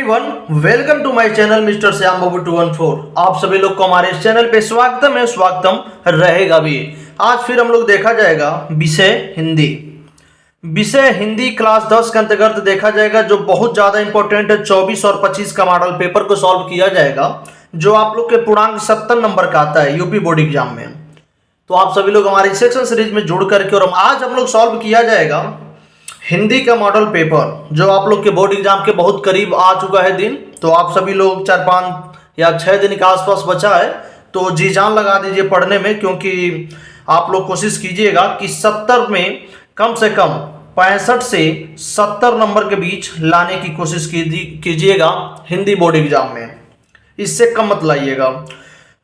Everyone, welcome to my channel mister Shyam Babu 214। आप सभी लोग को हमारे इस चैनल पे स्वागतम रहेगा भी। आज फिर हम लोग देखा जाएगा विषय हिंदी क्लास 10 के अंतर्गत देखा जाएगा, जो बहुत ज़्यादा इंपॉर्टेंट है। 24 और 25 का मॉडल पेपर को सॉल्व किया जाएगा, जो आप लोग के पूर्णांक 70 नंबर का आता है यूपी बोर्ड एग्जाम में। तो आप सभी लोग हमारी सेक्शन सीरीज में जुड़ करके, और आज हम लोग सॉल्व किया जाएगा हिंदी का मॉडल पेपर, जो आप लोग के बोर्ड एग्जाम के बहुत करीब आ चुका है दिन। तो आप सभी लोग 4-5 या 6 दिन के आसपास बचा है, तो जी जान लगा दीजिए पढ़ने में, क्योंकि आप लोग कोशिश कीजिएगा कि 70 में कम से कम 65 से 70 नंबर के बीच लाने की कोशिश कीजिएगा हिंदी बोर्ड एग्जाम में। इससे कम मत लाइएगा।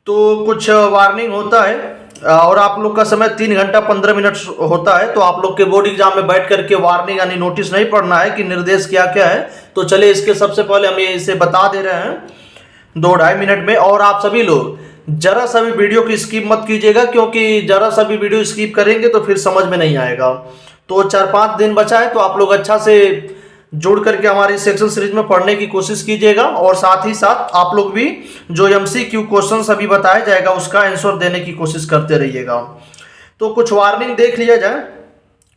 तो कुछ वार्निंग होता है, और आप लोग का समय 3 घंटा 15 मिनट होता है। तो आप लोग के बोर्ड एग्जाम में बैठ करके वार्निंग यानी नोटिस नहीं पढ़ना है कि निर्देश क्या क्या है। तो चलिए इसके सबसे पहले हम इसे बता दे रहे हैं 2-2.5 मिनट में। और आप सभी लोग जरा सा भी वीडियो की स्किप मत कीजिएगा, क्योंकि जरा सा भी वीडियो स्किप करेंगे तो फिर समझ में नहीं आएगा। तो 4-5 दिन बचा है, तो आप लोग अच्छा से जुड़ करके हमारी सेक्शन सीरीज में पढ़ने की कोशिश कीजिएगा। और साथ ही साथ आप लोग भी जो MCQ क्वेश्चन अभी बताया जाएगा उसका आंसर देने की कोशिश करते रहिएगा। तो कुछ वार्निंग देख लिया जाए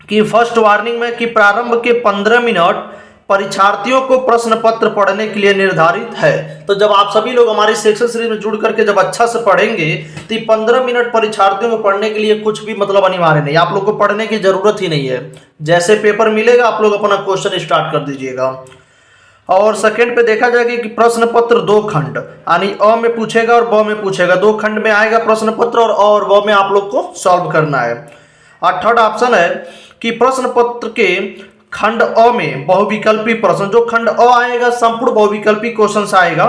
कि फर्स्ट वार्निंग में कि प्रारंभ के 15 मिनट परीक्षार्थियों को प्रश्न पत्र पढ़ने के लिए निर्धारित है। तो जब आप सभी लोग हमारी सेक्शन सीरीज में जुड़ करके जब अच्छा से पढ़ेंगे, तो 15 मिनट परीक्षार्थियों को पढ़ने के लिए कुछ भी मतलब अनिवार्य नहीं, आप लोग को पढ़ने की जरूरत ही नहीं है। जैसे पेपर मिलेगा आप लोग अपना क्वेश्चन स्टार्ट कर दीजिएगा। और सेकंड पे देखा जाएगा कि प्रश्न पत्र 2 खंड, यानी अ में पूछेगा और ब में पूछेगा। 2 खंड में आएगा प्रश्न पत्र, और ब में आप लोग को सॉल्व करना है। और थर्ड ऑप्शन है कि प्रश्न पत्र के खंड अ में बहुविकल्पी प्रश्न, जो खंड अ आएगा संपूर्ण बहुविकल्पी क्वेश्चन आएगा,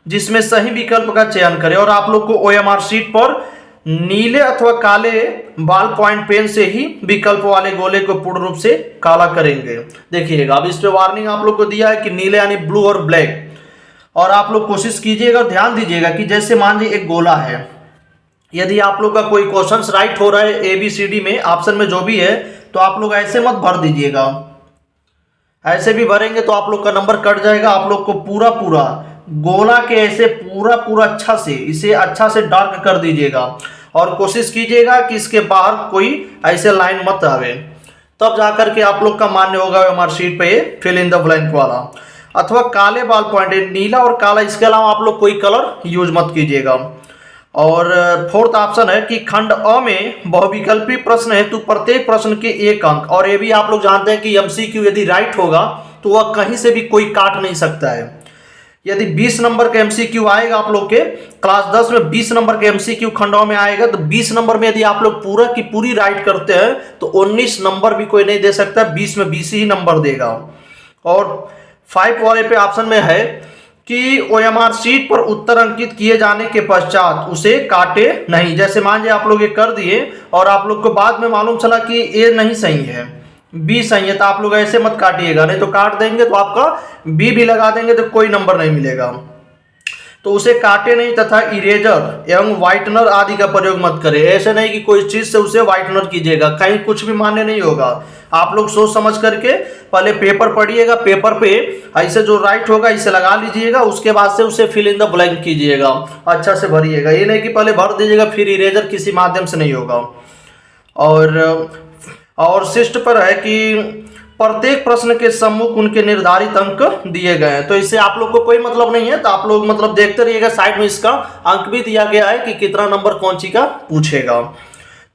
जिसमें सही विकल्प का चयन करें। और आप लोग को OMR शीट पर नीले अथवा काले बॉल पॉइंट पेन से ही विकल्प वाले गोले को पूर्ण रूप से काला करेंगे। देखिएगा, अब इस पे वार्निंग आप लोग को दिया है कि नीले यानी ब्लू और ब्लैक। और आप लोग कोशिश कीजिएगा, ध्यान दीजिएगा कि जैसे मान लीजिए एक गोला है, यदि आप लोग का कोई क्वेश्चन राइट हो रहा है ABCD में ऑप्शन में जो भी है, तो आप लोग ऐसे मत भर दीजिएगा। ऐसे भी भरेंगे तो आप लोग का नंबर कट जाएगा। आप लोग को पूरा गोला के ऐसे पूरा अच्छा से इसे अच्छा से डार्क कर दीजिएगा। और कोशिश कीजिएगा कि इसके बाहर कोई ऐसे लाइन मत आवे, तब जाकर के आप लोग का मान्य होगा OMR शीट पे फिल इन द ब्लैंक वाला। अथवा काले बॉल पॉइंट, नीला और काला, इसके अलावा आप लोग कोई कलर यूज मत कीजिएगा। और फोर्थ ऑप्शन है कि खंड अ में बहुविकल्पी प्रश्न है, तो प्रत्येक प्रश्न के 1 अंक। और ये भी आप लोग जानते हैं कि MCQ यदि राइट होगा तो वह कहीं से भी कोई काट नहीं सकता है। यदि 20 नंबर का MCQ आएगा आप लोग के क्लास 10 में, 20 नंबर का MCQ खंड अ में आएगा, तो 20 नंबर में यदि आप लोग पूरा की पूरी राइट करते हैं तो 19 नंबर भी कोई नहीं दे सकता, 20 में 20 ही नंबर देगा। और 5 वाले पे ऑप्शन में है कि OMR शीट पर उत्तर अंकित किए जाने के पश्चात उसे काटे नहीं। जैसे मान लीजिए आप लोग ये कर दिए और आप लोग को बाद में मालूम चला कि A नहीं सही है, B सही है, तो आप लोग ऐसे मत काटिएगा, नहीं तो काट देंगे तो आपका B भी लगा देंगे तो कोई नंबर नहीं मिलेगा। तो उसे काटे नहीं तथा इरेजर एवं व्हाइटनर आदि का प्रयोग मत करें। ऐसे नहीं कि कोई चीज से उसे व्हाइटनर कीजिएगा, कहीं कुछ भी मान्य नहीं होगा। आप लोग सोच समझ करके पहले पेपर पढ़िएगा, पेपर पे ऐसे जो राइट होगा इसे लगा लीजिएगा, उसके बाद से उसे फिल इन द ब्लैंक कीजिएगा, अच्छा से भरिएगा। ये नहीं कि पहले भर दीजिएगा फिर इरेजर किसी माध्यम से नहीं होगा। और शिष्ट पर है कि प्रत्येक प्रश्न के सम्मुख उनके निर्धारित अंक दिए गए हैं। तो इससे आप लोग को कोई मतलब नहीं है, तो आप लोग मतलब देखते रहिएगा, साइड में इसका अंक भी दिया गया है कि कितना नंबर कौन सी का पूछेगा।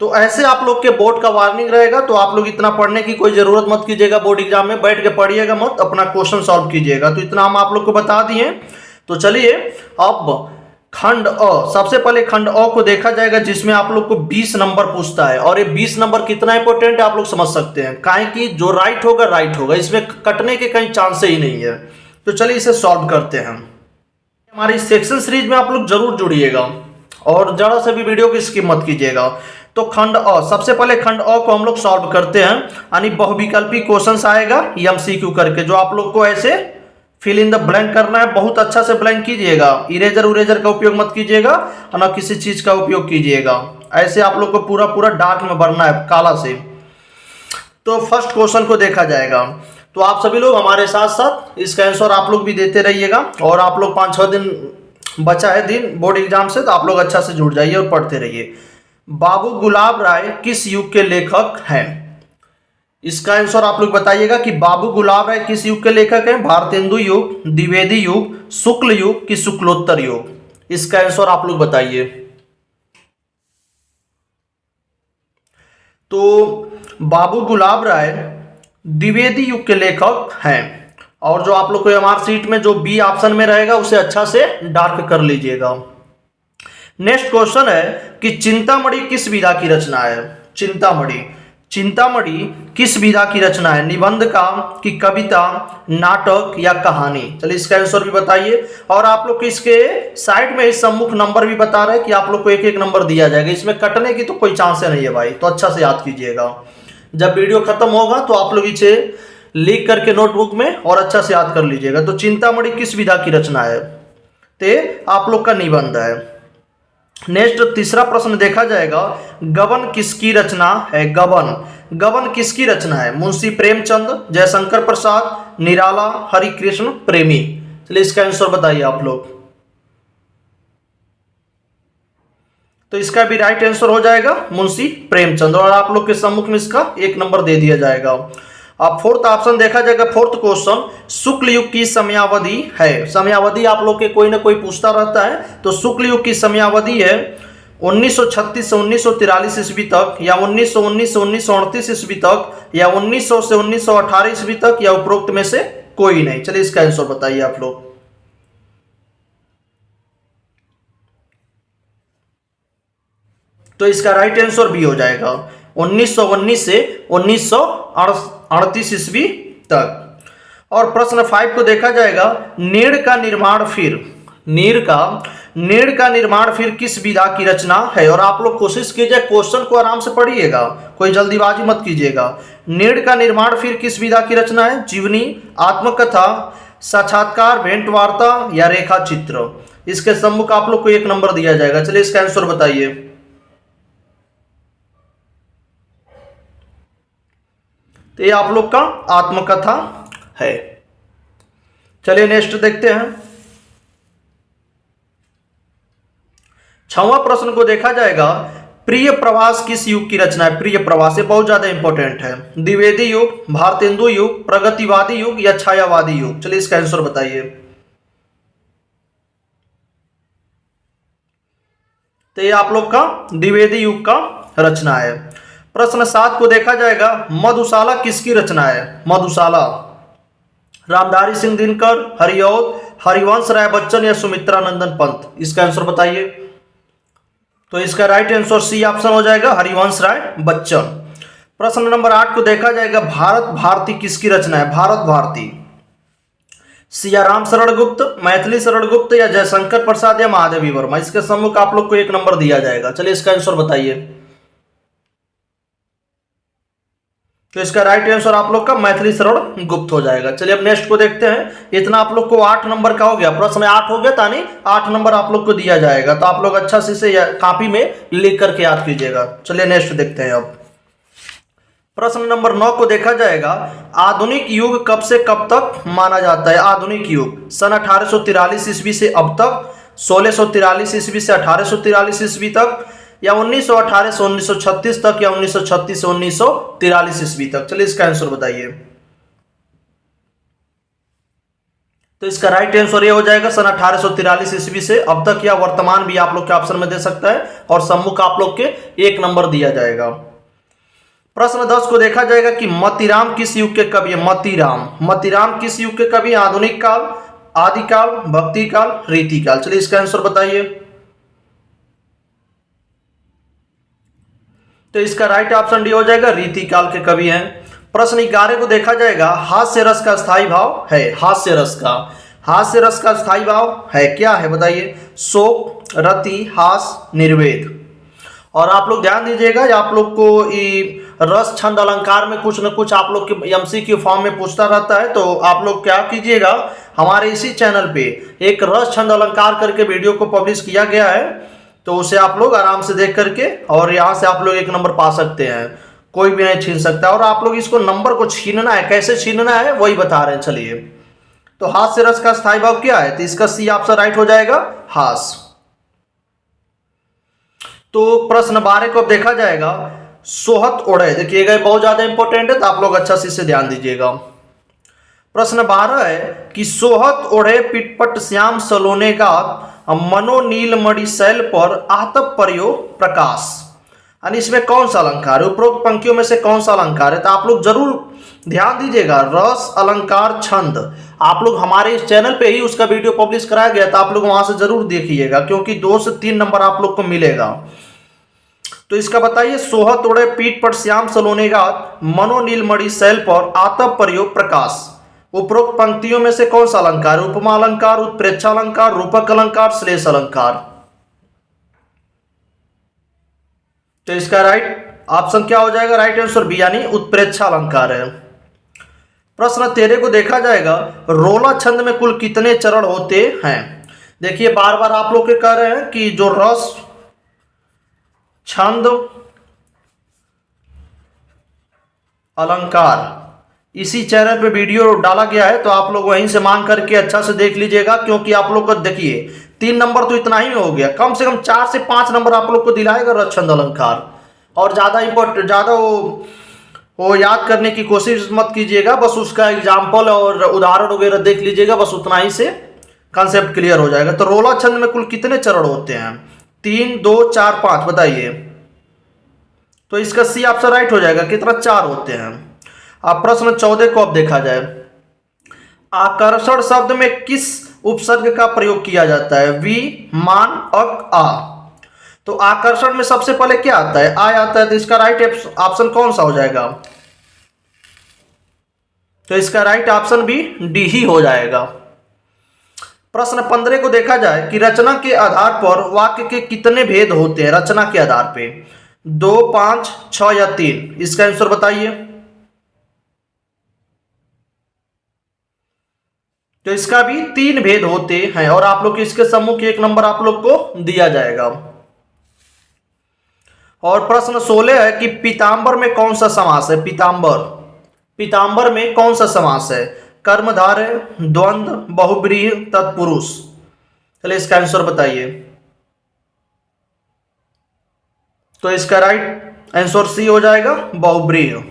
तो ऐसे आप लोग के बोर्ड का वार्निंग रहेगा। तो आप लोग इतना पढ़ने की कोई जरूरत मत कीजिएगा, बोर्ड एग्जाम में बैठ के पढ़िएगा मत, अपना क्वेश्चन सॉल्व कीजिएगा। तो इतना हम आप लोग को बता दिए। तो चलिए अब खंड अ, सबसे पहले खंड अ को देखा जाएगा, जिसमें आप लोग को 20 नंबर पूछता है। और ये 20 नंबर कितना इंपॉर्टेंट है आप लोग समझ सकते हैं, काहे कि जो राइट होगा, इसमें कटने के कहीं चांस ही नहीं है। तो चलिए इसे सॉल्व करते हैं। हमारी सेक्शन सीरीज में आप लोग जरूर जुड़िएगा और जरा से भी वीडियो की स्किप मत कीजिएगा। तो खंड अ, सबसे पहले खंड अ को हम लोग सॉल्व करते हैं, यानी बहुविकल्पी क्वेश्चन आएगा MCQ करके, जो आप लोग को ऐसे फिल इन द ब्लैंक करना है। बहुत अच्छा से ब्लैंक कीजिएगा, इरेजर का उपयोग मत कीजिएगा और ना किसी चीज का उपयोग कीजिएगा। ऐसे आप लोग को पूरा डार्क में भरना है, काला से। तो फर्स्ट क्वेश्चन को देखा जाएगा तो आप सभी लोग हमारे साथ साथ इसका आंसर आप लोग भी देते रहिएगा। और आप लोग 5-6 दिन बचा है दिन बोर्ड एग्जाम से, तो आप लोग अच्छा से जुड़ जाइए और पढ़ते रहिए। बाबू गुलाब राय किस युग के लेखक हैं? इसका आंसर आप लोग बताइएगा कि बाबू गुलाब राय किस युग के लेखक हैं? भारतेंदु युग, द्विवेदी युग, शुक्ल युग कि शुक्लोत्तर युग? इसका आंसर आप लोग बताइए। तो बाबू गुलाब राय द्विवेदी युग के लेखक हैं। और जो आप लोग को एमआर सीट में जो बी ऑप्शन में रहेगा उसे अच्छा से डार्क कर लीजिएगा। नेक्स्ट क्वेश्चन है कि चिंतामणि किस विधा की रचना है? चिंतामणि किस विधा की रचना है? निबंध का कि कविता, नाटक या कहानी? चलिए इसका आंसर भी बताइए। और आप लोग इसके साइड में इस सम्मुख नंबर भी बता रहे हैं कि आप लोग को एक एक नंबर दिया जाएगा, इसमें कटने की तो कोई चांस नहीं है भाई, तो अच्छा से याद कीजिएगा। जब वीडियो खत्म होगा तो आप लोग इसे लिख करके नोटबुक में और अच्छा से याद कर लीजिएगा। तो चिंतामणि किस विधा की रचना है? ते आप लोग का निबंध है। नेक्स्ट तीसरा प्रश्न देखा जाएगा, गबन किसकी रचना है? गबन किसकी रचना है? मुंशी प्रेमचंद, जयशंकर प्रसाद, निराला, हरिकृष्ण प्रेमी? चलिए इसका आंसर बताइए आप लोग। तो इसका भी राइट आंसर हो जाएगा मुंशी प्रेमचंद, और आप लोग के सम्मुख में इसका 1 नंबर दे दिया जाएगा। अब फोर्थ ऑप्शन देखा जाएगा, फोर्थ क्वेश्चन, शुक्ल युग की समयावधि है? समयावधि आप लोग के कोई ना कोई पूछता रहता है, तो शुक्ल युग की समयावधि है 1936 से 1943 ईस्वी तक, या 1919 से 1938 ईस्वी तक, या 1900 से 1918 ईस्वी तक, या उपरोक्त में से कोई नहीं? चलिए इसका आंसर बताइए आप लोग। तो इसका राइट आंसर भी हो जाएगा 1919 से 1938 ईस्वी तक। और प्रश्न 5 को देखा जाएगा, नीड़ का निर्माण फिर किस विधा की रचना है? और आप लोग कोशिश कीजिए क्वेश्चन को आराम से पढ़िएगा, कोई जल्दीबाजी मत कीजिएगा। नीड़ का निर्माण फिर किस विधा की रचना है? जीवनी, आत्मकथा, साक्षात्कार, भेंट वार्ता या रेखा चित्र? इसके सम्मुख आप लोग को 1 नंबर दिया जाएगा। चलिए इसका आंसर बताइए। तो ये आप लोग का आत्मकथा है। चलिए नेक्स्ट देखते हैं। 6वां प्रश्न को देखा जाएगा, प्रिय प्रवास किस युग की रचना है? प्रिय प्रवास, ये बहुत ज्यादा इंपॉर्टेंट है। द्विवेदी युग, भारतेंदु युग, प्रगतिवादी युग या छायावादी युग? चलिए इसका आंसर बताइए। तो ये आप लोग का द्विवेदी युग का रचना है। प्रश्न 7 को देखा जाएगा, मधुशाला किसकी रचना है? मधुशाला रामधारी सिंह दिनकर, हरिऔध, हरिवंश राय बच्चन या सुमित्रा नंदन पंत? इसका आंसर बताइए। तो इसका राइट आंसर सी ऑप्शन हो जाएगा, हरिवंश राय बच्चन। प्रश्न नंबर 8 को देखा जाएगा, भारत भारती किसकी रचना है? भारत भारती सियाराम शरण गुप्त, मैथिली शरण गुप्त या जयशंकर प्रसाद या महादेवी वर्मा? इसके सम्मुख आप लोग को 1 नंबर दिया जाएगा। चलिए इसका आंसर बताइए। तो इसका राइट आंसर आप लोग का मैथिली शरण गुप्त हो जाएगा। चलिए अब नेक्स्ट को देखते हैं। इतना आप लोग को 8 नंबर का हो गया, प्रश्न 8 हो गया था नहीं, 8 नंबर आप लोग को दिया जाएगा। तो आप लोग अच्छा से इसे कॉपी में लिख करके याद कीजिएगा। चलिए नेक्स्ट देखते हैं। अब प्रश्न नंबर 9 को देखा जाएगा, आधुनिक युग कब से कब तक माना जाता है? आधुनिक युग सन 1843 ईस्वी से अब तक, 1643 ईस्वी से 1843 ईस्वी तक, या 1918 से 1936 तक, या 1936 से 1943 ईस्वी तक? चलिए इसका आंसर बताइए। तो इसका राइट आंसर ये हो जाएगा सन 1843 ईस्वी से अब तक, या वर्तमान भी आप लोग के ऑप्शन में दे सकता है, और सम्मुख आप लोग के 1 नंबर दिया जाएगा। प्रश्न 10 को देखा जाएगा कि मतीराम किस युग के कवि है? मतीराम किस युग के कवि? आधुनिक काल, आदिकाल, भक्ति काल, रीतिकाल? चलिए इसका आंसर बताइए। तो इसका राइट ऑप्शन डी हो जाएगा, रीतिकाल के कवि हैं। प्रश्न 11 को देखा जाएगा, हास्य रस का स्थायी भाव है? हास्य रस का स्थायी भाव है, क्या है बताइए? शोक, रति, हास, निर्वेद? और आप लोग ध्यान दीजिएगा, आप लोग को रस छंद अलंकार में कुछ न कुछ आप लोग के एमसीक्यू फॉर्म में पूछता रहता है। तो आप लोग क्या कीजिएगा, हमारे इसी चैनल पे एक रस छंद अलंकार करके वीडियो को पब्लिश किया गया है, तो उसे आप लोग आराम से देख करके और यहाँ से आप लोग 1 नंबर पा सकते हैं। कोई भी नहीं छीन सकता। और आप लोग इसको नंबर को छीनना है, कैसे छीनना है वही बता रहे हैं। चलिए, तो हास से रस का स्थायी भाव क्या है, तो इसका सी ऑप्शन राइट हो जाएगा, हास। तो प्रश्न 12 को अब देखा जाएगा, सोहत ओढ़े, देखिएगा बहुत ज्यादा इंपॉर्टेंट है, तो आप लोग अच्छा से इसे ध्यान दीजिएगा। प्रश्न 12 है कि सोहत ओढ़े पिटपट श्याम सलोने का मनोनील मणि शैल पर आतप पर्यो प्रकाश, यानी इसमें कौन सा अलंकार है, उपरोक्त पंक्तियों में से कौन सा अलंकार है। तो आप लोग जरूर ध्यान दीजिएगा, रस अलंकार छंद, आप लोग हमारे इस चैनल पे ही उसका वीडियो पब्लिश कराया गया, तो आप लोग वहां से जरूर देखिएगा, क्योंकि 2 से 3 नंबर आप लोग को मिलेगा। तो इसका बताइए, सोहत ओढ़े पीठ पर श्याम सलोने का मनोनील मणि शैल पर आतप पर्यो प्रकाश, उपरोक्त पंक्तियों में से कौन सा अलंकार, उपमा अलंकार, उत्प्रेक्षा अलंकार, रूपक अलंकार, श्लेष अलंकार। तो इसका राइट ऑप्शन क्या हो जाएगा, राइट आंसर बी, यानी उत्प्रेक्षा अलंकार है। प्रश्न 13 को देखा जाएगा, रोला छंद में कुल कितने चरण होते हैं। देखिए बार बार आप लोग के कह रहे हैं कि जो रस छंद अलंकार इसी चैनल पे वीडियो डाला गया है, तो आप लोग वहीं से मांग करके अच्छा से देख लीजिएगा, क्योंकि आप लोग को देखिए 3 नंबर तो इतना ही हो गया, कम से कम 4 से 5 नंबर आप लोग को दिलाएगा रस छंद अलंकार। और ज्यादा इंपॉर्टेंट, ज्यादा वो याद करने की कोशिश मत कीजिएगा, बस उसका एग्जाम्पल और उदाहरण वगैरह देख लीजिएगा, बस उतना ही से कंसेप्ट क्लियर हो जाएगा। तो रोला छंद में कुल कितने चरण होते हैं, 3, 2, 4, 5 बताइए। तो इसका सी ऑप्शन राइट हो जाएगा, कितना, 4 होते हैं। अब प्रश्न 14 को अब देखा जाए, आकर्षण शब्द में किस उपसर्ग का प्रयोग किया जाता है, वी, मान, अक, आ। तो आकर्षण में सबसे पहले क्या आता है, आ आता है, तो इसका राइट ऑप्शन कौन सा हो जाएगा। तो इसका राइट ऑप्शन भी डी ही हो जाएगा। प्रश्न 15 को देखा जाए कि रचना के आधार पर वाक्य के कितने भेद होते हैं, रचना के आधार पे 2, 5, 6 या 3, इसका आंसर बताइए। तो इसका भी 3 भेद होते हैं, और आप लोग इसके सम्मुख 1 नंबर आप लोग को दिया जाएगा। और प्रश्न 16 है कि पीतांबर में कौन सा समास है, पीतांबर, पीतांबर में कौन सा समास है, कर्मधारय, द्वंद्व, बहुब्रीहि, तत्पुरुष। चलिए इसका आंसर बताइए। तो इसका राइट आंसर सी हो जाएगा, बहुब्रीहि।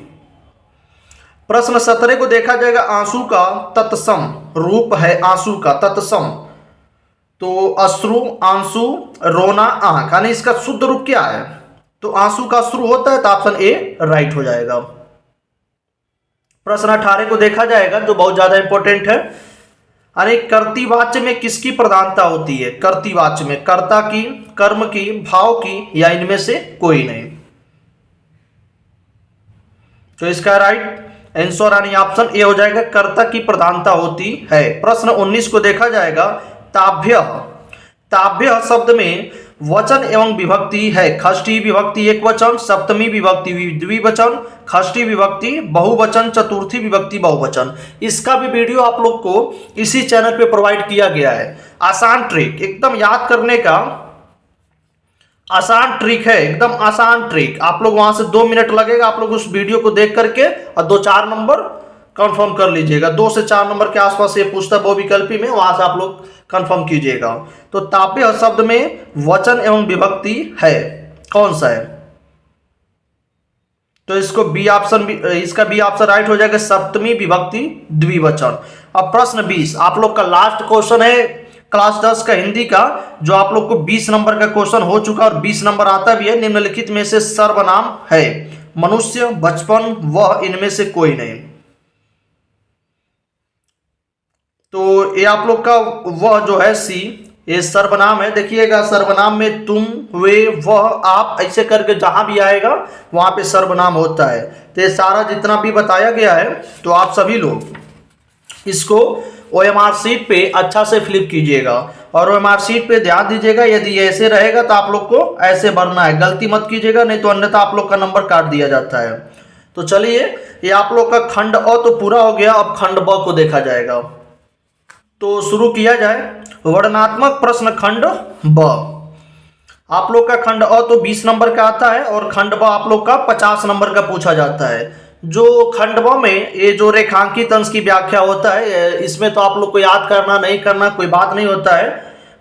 प्रश्न 17 को देखा जाएगा, आंसू का तत्सम रूप है, आंसू का तत्सम, तो अश्रु, आंसू, रोना, आंख, यानी इसका शुद्ध रूप क्या है। तो आंसू का अश्रु होता है, तो ऑप्शन ए राइट हो जाएगा। प्रश्न 18 को देखा जाएगा, जो बहुत ज्यादा इंपॉर्टेंट है, अरे कर्तृवाच्य में किसकी प्रधानता होती है, कर्तृवाच्य में कर्ता की, कर्म की, भाव की, या इनमें से कोई नहीं। तो इसका राइट आंसर यानी ऑप्शन ए हो जाएगा, कर्ता की प्रधानता होती है। प्रश्न 19 को देखा जाएगा, ताभ्य, ताभ्य शब्द में वचन एवं विभक्ति है, षष्ठी विभक्ति एक वचन, सप्तमी विभक्ति द्विवचन, षष्ठी विभक्ति बहुवचन, चतुर्थी विभक्ति बहुवचन। इसका भी वीडियो आप लोग को इसी चैनल पे प्रोवाइड किया गया है। आसान ट्रिक, एकदम याद करने का आसान ट्रिक है, एकदम आसान ट्रिक। आप लोग वहां से 2 मिनट लगेगा, आप लोग उस वीडियो को देख करके और 2-4 नंबर कंफर्म कर लीजिएगा। 2 से 4 नंबर के आसपास ये पूछता है बहुविकल्पी में, वहां से आप लोग कंफर्म कीजिएगा। तो ताप्य शब्द में वचन एवं विभक्ति है, कौन सा है। तो इसको बी ऑप्शन, इसका बी ऑप्शन राइट हो जाएगा, सप्तमी विभक्ति द्विवचन। अब प्रश्न 20 आप लोग का लास्ट क्वेश्चन है क्लास 10 का हिंदी का, जो आप लोग को 20 नंबर का क्वेश्चन हो चुका और 20 नंबर आता भी है। निम्नलिखित में से सर्वनाम है, मनुष्य, बचपन, वह, इनमें से कोई नहीं। तो ये आप लोग का वह जो है सी, ये सर्वनाम है। देखिएगा सर्वनाम में तुम, वे, वह, आप, ऐसे करके जहां भी आएगा वहां पे सर्वनाम होता है। तो ये सारा जितना भी बताया गया है, तो आप सभी लोग इसको OMR शीट पे अच्छा से फ्लिप कीजिएगा, और OMR शीट पे ध्यान दीजिएगा, यदि ऐसे रहेगा तो आप लोग को ऐसे भरना है, गलती मत कीजिएगा, नहीं तो अन्यथा आप लोग का नंबर काट दिया जाता है। तो चलिए, ये आप लोग का खंड अ तो पूरा हो गया, अब खंड ब को देखा जाएगा। तो शुरू किया जाए, वर्णनात्मक प्रश्न खंड ब। आप लोग का खंड अ तो 20 नंबर का आता है और खंड ब आप लोग का 50 नंबर का पूछा जाता है। जो खंड ब में ये जो रेखांकित अंश की व्याख्या होता है, इसमें तो आप लोग को याद करना नहीं करना कोई बात नहीं होता है,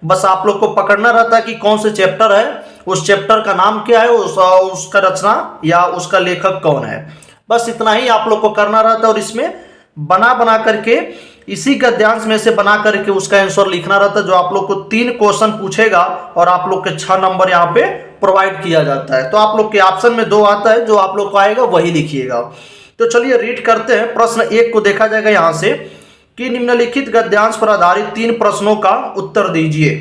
बस आप लोग को पकड़ना रहता है कि कौन से चैप्टर है, उस चैप्टर का नाम क्या है, उसका रचना या उसका लेखक कौन है, बस इतना ही आप लोग को करना रहता है। और इसमें बना करके इसी गद्यांश में से बना करके उसका आंसर लिखना रहता है, जो आप लोग को 3 क्वेश्चन पूछेगा और आप लोग के 6 नंबर यहाँ पे प्रोवाइड किया जाता है। तो आप लोग के ऑप्शन में 2 आता है, जो आप लोग को आएगा वही लिखिएगा। तो चलिए रीड करते हैं। प्रश्न 1 को देखा जाएगा यहाँ से कि निम्नलिखित गद्यांश पर आधारित 3 प्रश्नों का उत्तर दीजिए।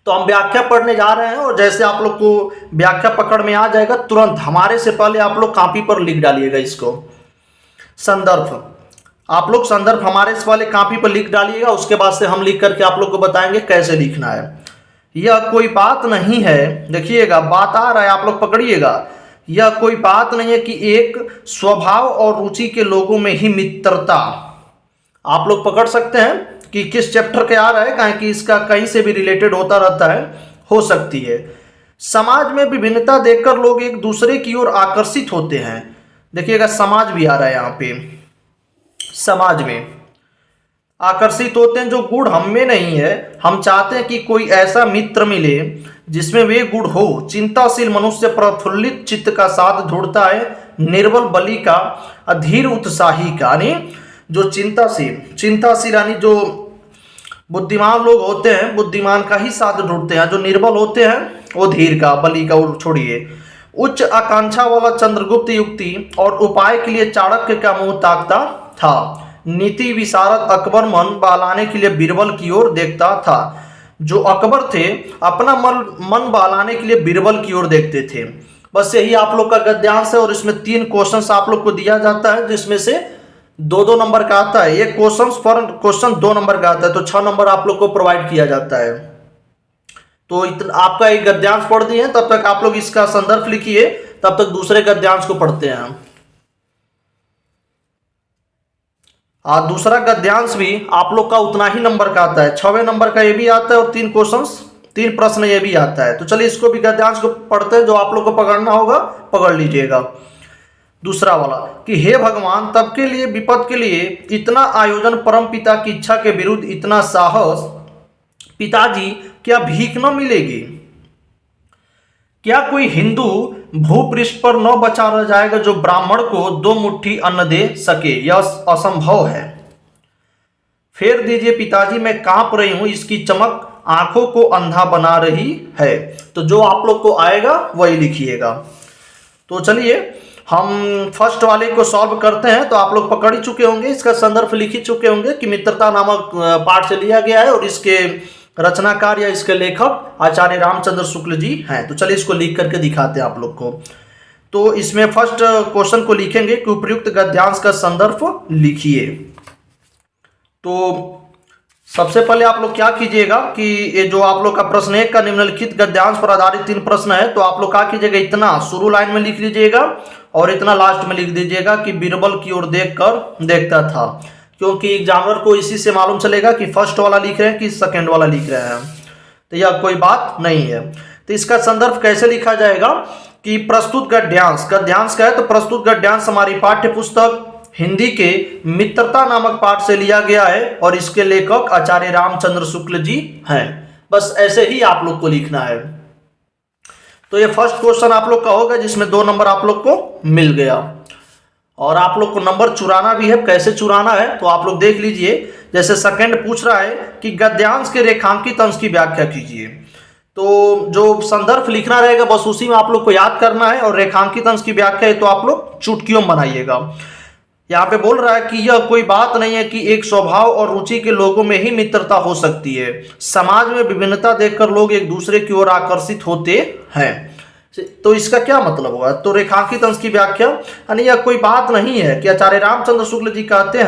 तो हम व्याख्या पढ़ने जा रहे हैं और जैसे आप लोग को व्याख्या पकड़ में आ जाएगा, तुरंत हमारे से पहले आप लोग कॉपी पर लिख डालिएगा इसको। संदर्भ, आप लोग संदर्भ हमारे से पहले कॉपी पर लिख डालिएगा, उसके बाद से हम लिख करके आप लोग को बताएंगे कैसे लिखना है। यह कोई बात नहीं है, देखिएगा बात आ रहा है, आप लोग पकड़िएगा। यह कोई बात नहीं है कि एक स्वभाव और रुचि के लोगों में ही मित्रता, आप लोग पकड़ सकते हैं कि किस चैप्टर के आ रहा है, कहें कि इसका कहीं से भी रिलेटेड होता रहता है, हो सकती है। समाज में विभिन्नता देखकर लोग एक दूसरे की ओर आकर्षित होते हैं, देखिएगा समाज भी आ रहा है यहाँ पे, समाज में आकर्षित होते हैं। जो गुण हम में नहीं है, हम चाहते हैं कि कोई ऐसा मित्र मिले जिसमें वे गुण हो। चिंताशील मनुष्य प्रफुल्लित चित्त का साथ ढूंढता है, निर्बल बलि का, अधीर उत्साही का। यानी जो चिंताशील यानी जो बुद्धिमान लोग होते हैं, बुद्धिमान का ही साथ ढूंढते हैं। जो निर्बल होते हैं वो धीर का, बलि का छोड़िए। उच्च आकांक्षा वाला चंद्रगुप्त युक्ति और उपाय के लिए चाणक्य का मुंह ताकता था। नीति विशारद अकबर मन बहलाने के लिए बीरबल की ओर देखता था। जो अकबर थे अपना मन बहलाने के लिए बीरबल की ओर देखते थे। बस यही आप लोग का गद्यांश है और इसमें 3 क्वेश्चन आप लोग को दिया जाता है, जिसमें से 2-2 नंबर का आता है। एक क्वेश्चन 2 नंबर का आता है, तो 6 नंबर आप लोग को प्रोवाइड किया जाता है। तो आपका एक गद्यांश पढ़ दिए, तब तक आप लोग इसका संदर्भ लिखिए, तब तक दूसरे गद्यांश को पढ़ते हैं। दूसरा गद्यांश भी आप लोग का उतना ही नंबर का आता है, 6वें नंबर का ये भी आता है और 3 प्रश्न ये भी आता है। तो चलिए इसको भी गद्यांश को पढ़ते हैं, जो आप लोग को पकड़ना होगा पकड़ लीजिएगा। दूसरा वाला कि हे भगवान, तब के लिए विपद के लिए इतना आयोजन, परम पिता की इच्छा के विरुद्ध इतना साहस, पिताजी क्या भीख न मिलेगी? क्या कोई हिंदू भूपृष्ठ पर न बचा रह जाएगा जो ब्राह्मण को 2 मुट्ठी अन्न दे सके? यह असंभव है। फेर दीजिए पिताजी, मैं कांप रही हूं, इसकी चमक आंखों को अंधा बना रही है। तो जो आप लोग को आएगा वही लिखिएगा। तो चलिए हम फर्स्ट वाले को सॉल्व करते हैं। तो आप लोग पकड़ ही चुके होंगे, इसका संदर्भ लिख ही चुके होंगे कि मित्रता नामक पाठ से लिया गया है और इसके रचनाकार या इसके लेखक आचार्य रामचंद्र शुक्ल जी हैं। तो चलिए इसको लिख करके दिखाते हैं आप लोग को। तो इसमें फर्स्ट क्वेश्चन को लिखेंगे कि उपयुक्त गद्यांश का संदर्भ लिखिए। तो सबसे पहले आप लोग क्या कीजिएगा कि ये जो आप लोग का प्रश्न 1 का निम्नलिखित गद्यांश पर आधारित 3 प्रश्न है, तो आप लोग क्या कीजिएगा, इतना शुरू लाइन में लिख लीजिएगा और इतना लास्ट में लिख दीजिएगा कि बीरबल की ओर देखकर देखता था, क्योंकि एग्जामिनर को इसी से मालूम चलेगा कि फर्स्ट वाला लिख रहे हैं कि सेकंड वाला लिख रहे हैं। तो यह कोई बात नहीं है। तो इसका संदर्भ कैसे लिखा जाएगा कि प्रस्तुत गद्यांश का है, तो प्रस्तुत गद्यांश हमारी पाठ्य पुस्तक हिंदी के मित्रता नामक पाठ से लिया गया है और इसके लेखक आचार्य रामचंद्र शुक्ल जी हैं। बस ऐसे ही आप लोग को लिखना है। तो ये फर्स्ट क्वेश्चन आप लोग का होगा, जिसमें 2 नंबर आप लोग को मिल गया। और आप लोग को नंबर चुराना भी है, कैसे चुराना है तो आप लोग देख लीजिए। जैसे सेकंड पूछ रहा है कि गद्यांश के रेखांकित अंश की व्याख्या कीजिए, तो जो संदर्भ लिखना रहेगा बस उसी में आप लोग को याद करना है। और रेखांकित अंश की व्याख्या है तो आप लोग चुटकियों में बनाइएगा। यहाँ पे बोल रहा है कि यह कोई बात नहीं है कि एक स्वभाव और रुचि के लोगों में ही मित्रता हो सकती है। समाज में विभिन्नता देखकर लोग एक दूसरे की ओर आकर्षित होते हैं। तो इसका क्या मतलब होगा? तो रेखांकित अंश की व्याख्या यानी यह कोई बात नहीं है कि आचार्य रामचंद्र शुक्ल जी कहते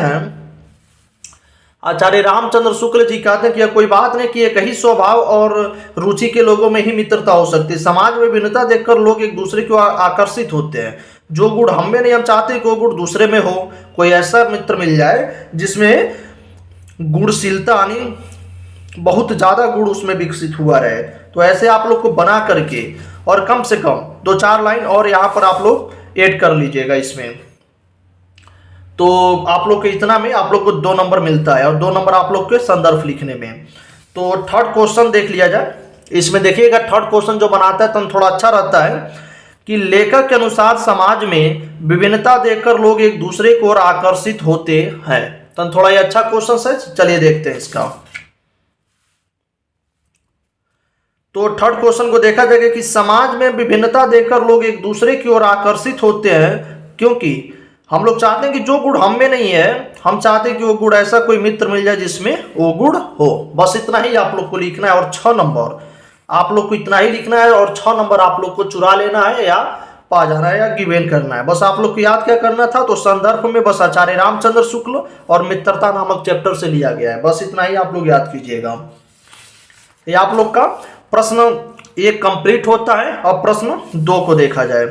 हैं कि यह कोई बात नहीं कि एक ही स्वभाव और रुचि के लोगों में ही मित्रता हो सकती है। समाज में भिन्नता देखकर लोग एक दूसरे की ओर आकर्षित होते हैं। जो गुण हम में नहीं, हम चाहते हैं कि वो गुण दूसरे में हो। कोई ऐसा मित्र मिल जाए जिसमें गुणशीलता यानी बहुत ज्यादा गुण उसमें विकसित हुआ रहे, तो ऐसे आप लोग को बना करके और कम से कम 2-4 लाइन और यहाँ पर आप लोग ऐड कर लीजिएगा इसमें। तो आप लोग के इतना में आप लोग को 2 नंबर मिलता है और 2 नंबर आप लोग के संदर्भ लिखने में। तो थर्ड क्वेश्चन देख लिया जाए। इसमें देखिएगा थर्ड क्वेश्चन जो बनाता है तो थोड़ा अच्छा रहता है कि लेखक के अनुसार समाज में विभिन्नता देखकर लोग एक दूसरे की ओर आकर्षित होते हैं। तो थोड़ा ये अच्छा क्वेश्चन है, चलिए देखते हैं इसका। तो थर्ड क्वेश्चन को देखा जाएगा कि समाज में विभिन्नता देखकर लोग एक दूसरे की ओर आकर्षित होते हैं, क्योंकि हम लोग चाहते हैं कि जो गुण हम में नहीं है, हम चाहते हैं कि वो गुण ऐसा कोई मित्र मिल जाए जिसमें वो गुण हो। बस इतना ही आप लोग को लिखना है और 6 नंबर आप लोग को इतना ही लिखना है और 6 नंबर आप लोग को चुरा लेना है या पा जाना है या गिवेन करना है। बस आप लोग को याद क्या करना था, तो संदर्भ में बस आचार्य रामचंद्र शुक्ल और मित्रता नामक चैप्टर से लिया गया है। बस इतना ही आप लोग याद कीजिएगा। ये आप लोग का प्रश्न 1 कंप्लीट होता है। अब प्रश्न 2 को देखा जाए।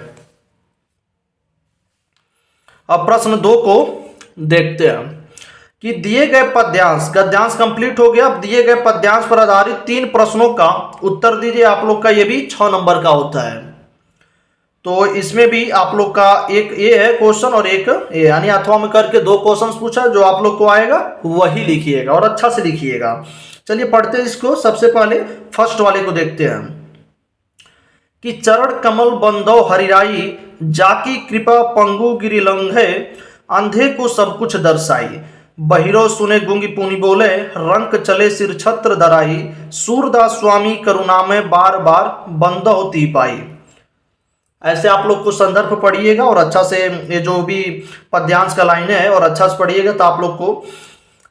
अब प्रश्न 2 को देखते हैं कि दिए गए पद्यांश, गद्यांश कंप्लीट हो गया। अब दिए गए पद्यांश पर आधारित 3 प्रश्नों का उत्तर दीजिए। आप लोग का ये भी 6 नंबर का होता है। तो इसमें भी आप लोग का एक ए है क्वेश्चन और एक ए, यानी अथवा में करके 2 क्वेश्चन पूछा। जो आप लोग को आएगा वही लिखिएगा और अच्छा से लिखिएगा। चलिए पढ़ते हैं इसको। सबसे पहले फर्स्ट वाले को देखते हैं कि चरण कमल बंदो हरिराई, जाकी कृपा पंगु गिरि लंघे, अंधे को सब कुछ दर्शाई, बहिरो सुने गूंगी पुनि बोले, रंक चले सिर छत्र दराई, सूरदास स्वामी करुणा में बार बार बंद होती पाई। ऐसे आप लोग को संदर्भ पढ़िएगा और अच्छा से ये जो भी पद्यांश का लाइन है और अच्छा से पढ़िएगा तो आप लोग को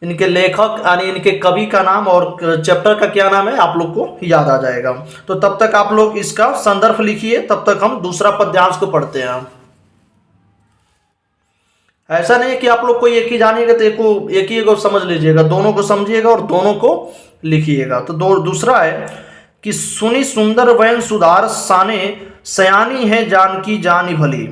इनके लेखक यानी इनके कवि का नाम और चैप्टर का क्या नाम है आप लोग को याद आ जाएगा। तो तब तक आप लोग इसका संदर्भ लिखिए, तब तक हम दूसरा पद्यांश को पढ़ते हैं। ऐसा नहीं है कि आप लोग को एक ही जानिएगा तो एक ही को समझ लीजिएगा, दोनों को समझिएगा और दोनों को लिखिएगा। तो दूसरा है कि सुनी सुंदर वैन सुधार साने, सयानी है जानकी जानी भली,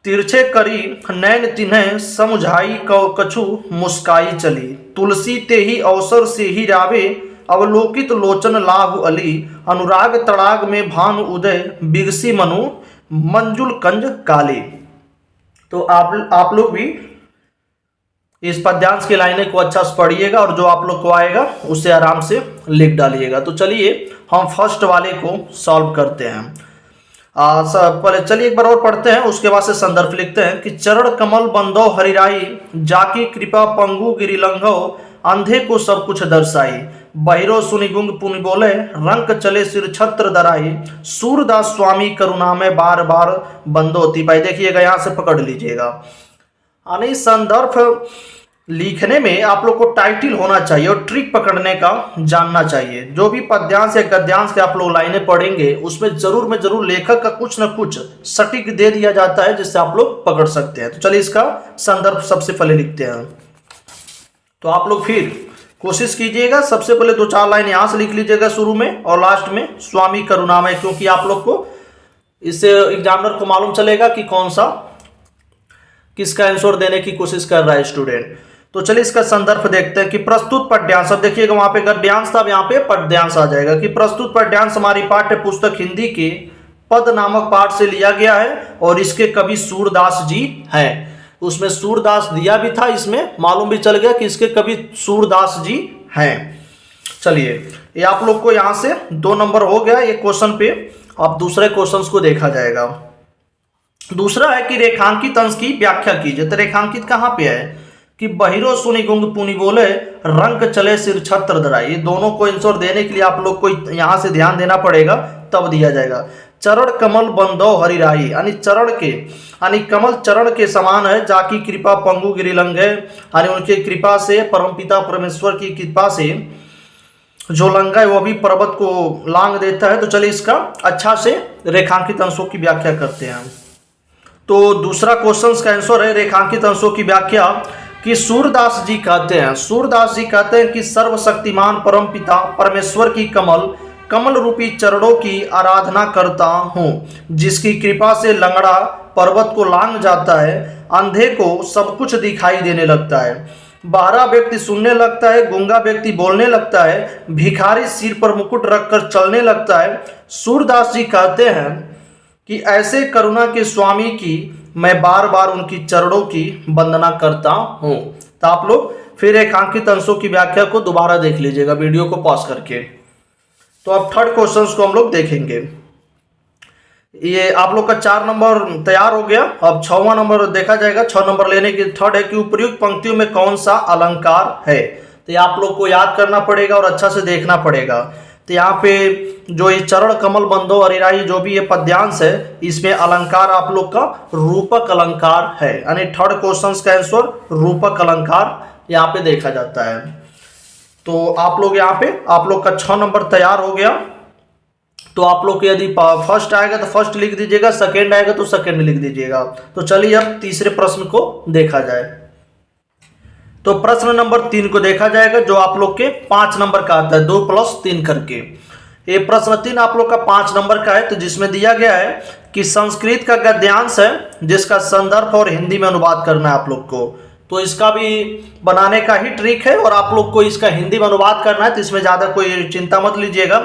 तिरछे करी नैन तिन्ह समुझाई कछु मुस्काई चली, तुलसी ते ही अवसर से ही रावे, अवलोकित लोचन लाहु अली, अनुराग तड़ाग में भानु उदय, बिगसी मनु मंजुल कंज काली। तो आप लोग भी इस पद्यांश की लाइनें को अच्छा से पढ़िएगा और जो आप लोग को आएगा उसे आराम से लिख डालिएगा। तो चलिए हम फर्स्ट वाले को सॉल्व करते हैं। पहले चलिए एक बार और पढ़ते हैं, उसके बाद से संदर्भ लिखते हैं कि चरण कमल बंदो हरिराई, जाकी कृपा पंगु गिरि लंघो, अंधे को सब कुछ दर्शाई, बहिरो सुनि गुंग पुनि बोले, रंक चले सिर छत्र दराई, सूरदास स्वामी करुणा में बार बार बंदो होती पाई। देखिएगा यहाँ से पकड़ लीजिएगा। यानी संदर्भ लिखने में आप लोग को टाइटल होना चाहिए और ट्रिक पकड़ने का जानना चाहिए। जो भी पद्यांश या गद्यांश के आप लोग लाइनें पढ़ेंगे उसमें जरूर में जरूर लेखक का कुछ न कुछ सटीक दे दिया जाता है जिससे आप लोग पकड़ सकते हैं। तो चलिए इसका संदर्भ सबसे पहले लिखते हैं। तो आप लोग फिर कोशिश कीजिएगा, सबसे पहले 2-4 लाइन यहाँ से लिख लीजिएगा शुरू में और लास्ट में स्वामी करुणामय, क्योंकि आप लोग को इससे एग्जामिनर को मालूम चलेगा कि कौन सा किसका आंसर देने की कोशिश कर रहा है स्टूडेंट। तो चलिए इसका संदर्भ देखते हैं कि प्रस्तुत पद्यांश, अब देखिएगा वहां पे गद्यांश था, अब यहाँ पे पद्यांश आ जाएगा कि प्रस्तुत पद्यांश हमारी पाठ्य पुस्तक हिंदी के पद नामक पाठ से लिया गया है और इसके कवि सूरदास जी हैं। उसमें सूरदास दिया भी था, इसमें मालूम भी चल गया कि इसके कवि सूरदास जी हैं। चलिए ये आप लोग को यहाँ से 2 नंबर हो गया ये क्वेश्चन पे। अब दूसरे क्वेश्चन को देखा जाएगा। दूसरा है कि रेखांकित अंश की व्याख्या कीजिए। तो रेखांकित कहाँ पे है कि बहिरो सुनि गुंग पुनि बोले, रंक चले सिर छत्र दराई। ये दोनों को आंसर देने के लिए आप लोग को यहाँ से ध्यान देना पड़ेगा, तब दिया जाएगा। चरण कमल बंदो हरिराई, यानी चरण के यानी कमल चरण के समान है, जाकी कृपा पंगु गिरि लंघे, यानी उनके कृपा से परमपिता परमेश्वर की कृपा से जो लंघा है वो भी पर्वत को लांग देता है। तो चलिए इसका अच्छा से रेखांकित अंशों की व्याख्या करते हैं। तो दूसरा क्वेश्चन का आंसर है रेखांकित अंशों की व्याख्या कि सूरदास जी कहते हैं कि सर्वशक्तिमान परमपिता परमेश्वर की कमल रूपी चरणों की आराधना करता हूँ, जिसकी कृपा से लंगड़ा पर्वत को लांग जाता है, अंधे को सब कुछ दिखाई देने लगता है, बहरा व्यक्ति सुनने लगता है, गूंगा व्यक्ति बोलने लगता है, भिखारी सिर पर मुकुट रखकर चलने लगता है। सूरदास जी कहते हैं कि ऐसे करुणा के स्वामी की मैं बार बार उनकी चरणों की वंदना करता हूँ। तो आप लोग फिर रेखांकित अंशों की व्याख्या को दोबारा देख लीजिएगा वीडियो को पॉज करके। तो अब थर्ड क्वेश्चन को हम लोग देखेंगे। ये आप लोग का 4 नंबर तैयार हो गया। अब 6वां नंबर देखा जाएगा। 6 नंबर लेने की थर्ड है कि उपर्युक्त पंक्तियों में कौन सा अलंकार है। तो ये आप लोग को याद करना पड़ेगा और अच्छा से देखना पड़ेगा। तो यहाँ पे जो ये चरण कमल बंधो अरिराई जो भी ये पद्यांश है, इसमें अलंकार आप लोग का रूपक अलंकार है, यानी थर्ड क्वेश्चन का आंसर रूपक अलंकार यहाँ पे देखा जाता है। तो आप लोग यहाँ पे आप लोग का 6 नंबर तैयार हो गया। तो आप लोग यदि फर्स्ट आएगा तो फर्स्ट लिख दीजिएगा, सेकेंड आएगा तो सेकेंड लिख दीजिएगा। तो चलिए अब तीसरे प्रश्न को देखा जाए। तो प्रश्न नंबर 3 को देखा जाएगा जो आप लोग के 5 नंबर का आता है, 2 + 3 करके। ये प्रश्न 3 आप लोग का 5 नंबर का है। तो जिसमें दिया गया है कि संस्कृत का गद्यांश है जिसका संदर्भ और हिंदी में अनुवाद करना है आप लोग को। तो इसका भी बनाने का ही ट्रिक है और आप लोग को इसका हिंदी में अनुवाद करना है। तो इसमें ज़्यादा कोई चिंता मत लीजिएगा,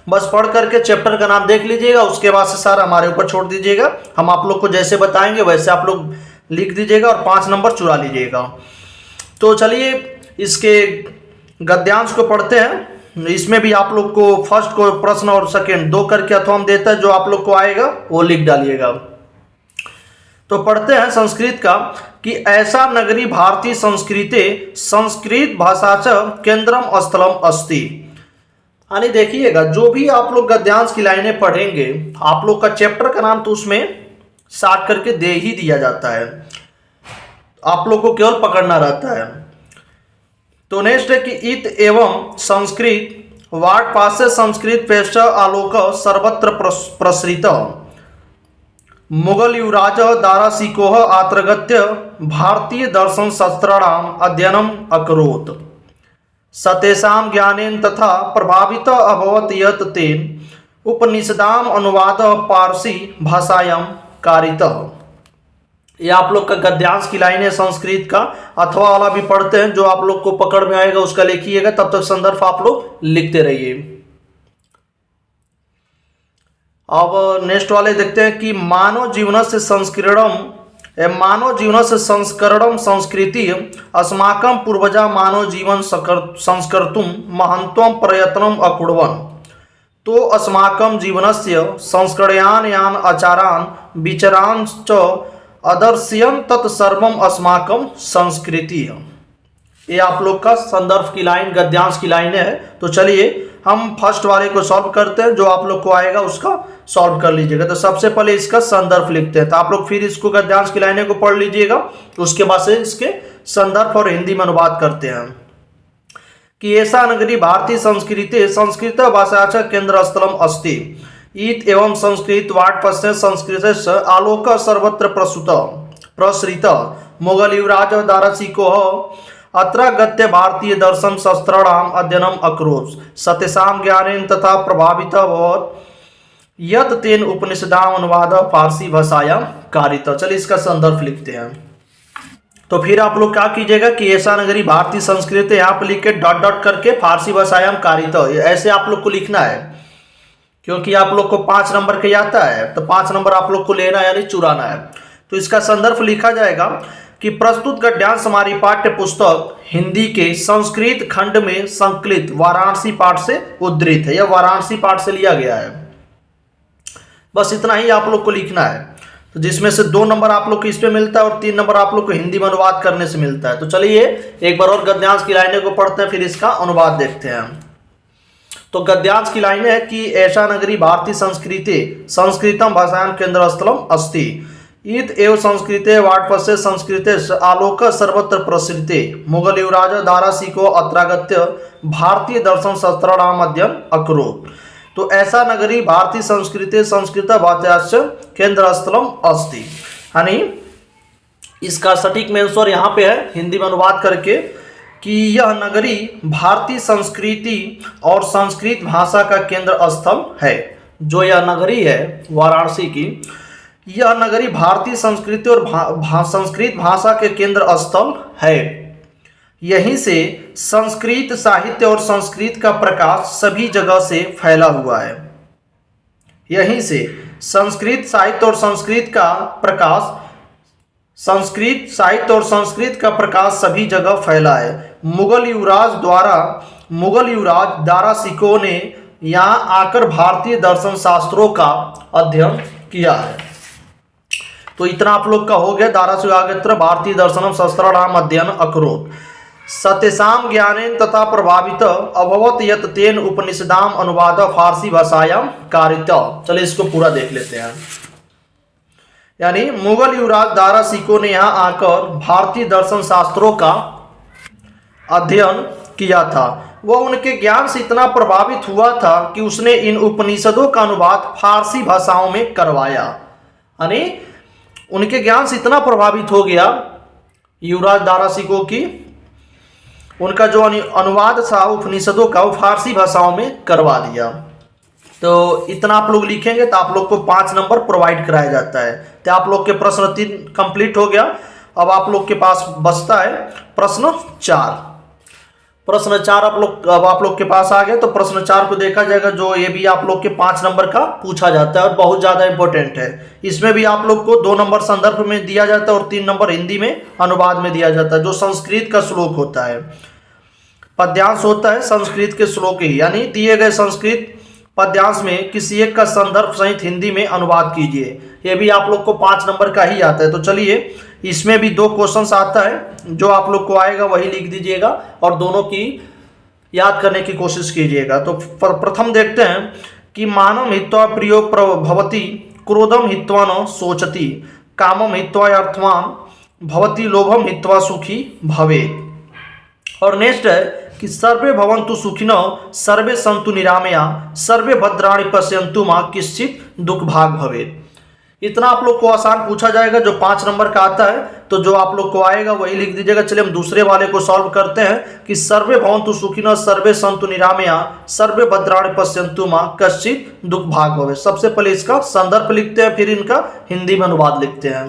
बस पढ़ करके चैप्टर का नाम देख लीजिएगा, उसके बाद से सारा हमारे ऊपर छोड़ दीजिएगा। हम आप लोग को जैसे बताएंगे वैसे आप लोग लिख दीजिएगा और 5 नंबर चुरा लीजिएगा। तो चलिए इसके गद्यांश को पढ़ते हैं। इसमें भी आप लोग को फर्स्ट को प्रश्न और सेकेंड 2 करके अथवा हम देता है, जो आप लोग को आएगा वो लिख डालिएगा। तो पढ़ते हैं संस्कृत का कि ऐसा नगरी भारतीय संस्कृते संस्कृत भाषा च केंद्रम स्थलम अस्ति। यानी देखिएगा जो भी आप लोग गद्यांश की लाइनें पढ़ेंगे, आप लोग का चैप्टर का नाम तो उसमें साट करके दे ही दिया जाता है, आप लोग को केवल पकड़ना रहता है। तो नेक्स्ट है कि इत एवं संस्कृत वाट पासे संस्कृत पेश आलोक सर्वत्र प्रसृत मुगल युवराज दारासिको आत्रगत्य भारतीय दर्शन शास्त्राणाम अध्ययनम अकरोत् सतेषां ज्ञानेन तथा प्रभावित अभवत यत् तेन उपनिषदाम अनुवाद पारसी भाषायां कारितः। ये आप लोग का गद्यांश की लाइन है संस्कृत का। अथवा वाला भी पढ़ते हैं, जो आप लोग को पकड़ में आएगा उसका लिखिएगा, तब तक संदर्भ आप लोग लिखते रहिए। अब नेक्स्ट वाले देखते हैं कि मानव जीवन से संस्करणम संस्कृति अस्माकं पूर्वजा मानव जीवन संस्कर्तुं महत्वं प्रयत्नम् अकुर्वन्। तो अस्माकं जीवनस्य संस्करणान् यान् आचारान् विचारान् च अदर्श्यन् तत्सर्वम् अस्माकं संस्कृति। ये आप लोग का संदर्भ की लाइन गद्यांश की लाइन है। तो चलिए हम फर्स्ट वाले को सॉल्व करते हैं, जो आप लोग को आएगा उसका सॉल्व कर लीजिएगा। तो सबसे पहले इसका संदर्भ लिखते हैं। तो आप लोग फिर इसको गद्यांश की लाइनें को पढ़ लीजिएगा, उसके बाद से इसके संदर्भ और हिंदी में अनुवाद करते हैं कि ऐसा नगरी भारतीय संस्कृति संस्कृत भाषा केंद्र स्थलम अस्ति इत एवं संस्कृत वाट पश्य संस्कृत आलोक सर्वत्र प्रसृत मुगल युवराज दारासिको अत्र गत्य भारतीय दर्शन शास्त्राणाम अध्ययनम अकरोत् सतेषां ज्ञानेन तथा प्रभावित अभवत् यत् तेन उपनिषदाम अनुवाद फारसी भाषायां कारित। चलिए इसका संदर्भ लिखते हैं। तो फिर आप लोग क्या कीजिएगा कि ऐसा नगरी भारतीय संस्कृति यहाँ पे लिख के डॉट डॉट करके फारसी भाषायां कारित, ऐसे आप लोग को लिखना है, क्योंकि आप लोग को 5 नंबर के आता है। तो 5 नंबर आप लोग को लेना है, यानी चुराना है। तो इसका संदर्भ लिखा जाएगा कि प्रस्तुत गद्यांश हमारी पाठ्य पुस्तक हिंदी के संस्कृत खंड में संकलित वाराणसी पाठ से उद्धृत है, या वाराणसी पाठ से लिया गया है। बस इतना ही आप लोग को लिखना है। तो जिसमें से 2 नंबर आप लोग को इस पे मिलता है और 3 नंबर आप लोग को हिंदी में अनुवाद करने से मिलता है। तो चलिए एक बार और गद्यांश की लाइनें को पढ़ते हैं, फिर इसका अनुवाद देखते हैं। तो गद्यांश की लाइनें है कि ऐसा नगरी भारतीय संस्कृति संस्कृतम भाषायां केंद्र स्थलम अस्ति इत एव संस्कृते वाटपस्य संस्कृते आलोक सर्वत्र प्रसृते मुगल युवराज दारासिको अत्रागत्य भारतीय दर्शन शास्त्राणाम अध्ययन अकरोत्। तो ऐसा नगरी भारतीय संस्कृति संस्कृत भाषायां केंद्र स्थलम अस्ति, यानी इसका सटीक में आंसर यहाँ पे है हिंदी में अनुवाद करके कि यह नगरी भारतीय संस्कृति और संस्कृत भाषा का केंद्र स्थल है। जो यह नगरी है वाराणसी की, यह नगरी भारतीय संस्कृति और संस्कृत भाषा के केंद्र स्थल है। यहीं से संस्कृत साहित्य और संस्कृत का प्रकाश सभी जगह से फैला हुआ है। यहीं से संस्कृत साहित्य और संस्कृत का प्रकाश सभी जगह फैला है। मुगल युवराज दारा शिकोह ने यहाँ आकर भारतीय दर्शन शास्त्रों का अध्ययन किया है। तो इतना आप लोग का हो गया। दारा शिकोह भारतीय दर्शनम शास्त्राणाम अध्ययन अकरोत् सत्यसाम ज्ञानेन तथा प्रभावित अभवत यत तेन उपनिषदाम अनुवाद फारसी भाषायाम कारित। चलिए इसको पूरा देख लेते हैं। यानी मुगल युवराज दारा शिकोह ने यहाँ आकर भारतीय दर्शन शास्त्रों का अध्ययन किया था। वह उनके ज्ञान से इतना प्रभावित हुआ था कि उसने इन उपनिषदों का अनुवाद फारसी भाषाओं में करवाया। यानी उनके ज्ञान से इतना प्रभावित हो गया युवराज दारा शिकोह की, उनका जो अनुवाद था उपनिषदों का वो फारसी भाषाओं में करवा दिया। तो इतना आप लोग लिखेंगे तो आप लोग को 5 नंबर प्रोवाइड कराया जाता है। तो आप लोग के प्रश्न 3 कंप्लीट हो गया। अब आप लोग के पास बचता है प्रश्न 4। प्रश्न 4 आप लोग के पास आ गया। तो प्रश्न 4 को देखा जाएगा, जो ये भी आप लोग के 5 नंबर का पूछा जाता है और बहुत ज़्यादा इंपॉर्टेंट है। इसमें भी आप लोग को 2 नंबर संदर्भ में दिया जाता है और 3 नंबर हिंदी में अनुवाद में दिया जाता है। जो संस्कृत का श्लोक होता है, पद्यांश होता है संस्कृत के श्लोक ही, यानी दिए गए संस्कृत पद्यांश में किसी एक का संदर्भ सहित हिंदी में अनुवाद कीजिए। ये भी आप लोग को 5 नंबर का ही आता है। तो चलिए इसमें भी 2 क्वेश्चंस आता है, जो आप लोग को आएगा वही लिख दीजिएगा और दोनों की याद करने की कोशिश कीजिएगा। तो प्रथम देखते हैं कि मानम हित्वा प्रियो भवति क्रोधम हित्वा न सोचति कामम हित्वा अर्थवान भवति लोभम हित्वा सुखी भवेत्। और नेक्स्ट है कि सर्वे भवन्तु सुखिनः सर्वे सन्तु निरामया सर्वे भद्राणि पश्यन्तु मा किश्चित् दुख भाग भवेत्। इतना आप लोग को आसान पूछा जाएगा जो 5 नंबर का आता है। तो जो आप लोग को आएगा वही लिख दीजिएगा। चलिए हम दूसरे वाले को सॉल्व करते हैं कि सर्वे भवन्तु सुखिनः सर्वे सन्तु निरामया सर्वे भद्राणि पश्यन्तु मा कश्चित् दुख भाग भवेत्। सबसे पहले इसका संदर्भ लिखते हैं, फिर इनका हिंदी में अनुवाद लिखते हैं।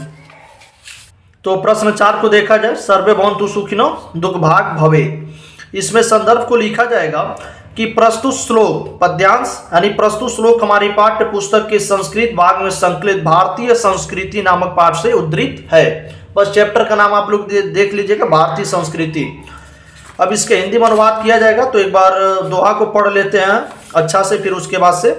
तो प्रश्न 4 को देखा जाए, सर्वे भवन्तु सुखिनः दुख भाग भवेत्। इसमें संदर्भ को लिखा जाएगा कि प्रस्तुत श्लोक पद्यांश यानी प्रस्तुत श्लोक हमारी पाठ्य पुस्तक के संस्कृत भाग में संकलित भारतीय संस्कृति नामक पाठ से उद्धृत है। बस चैप्टर का नाम आप लोग देख लीजिएगा, भारतीय संस्कृति। अब इसके हिंदी में अनुवाद किया जाएगा। तो एक बार दोहा को पढ़ लेते हैं अच्छा से, फिर उसके बाद से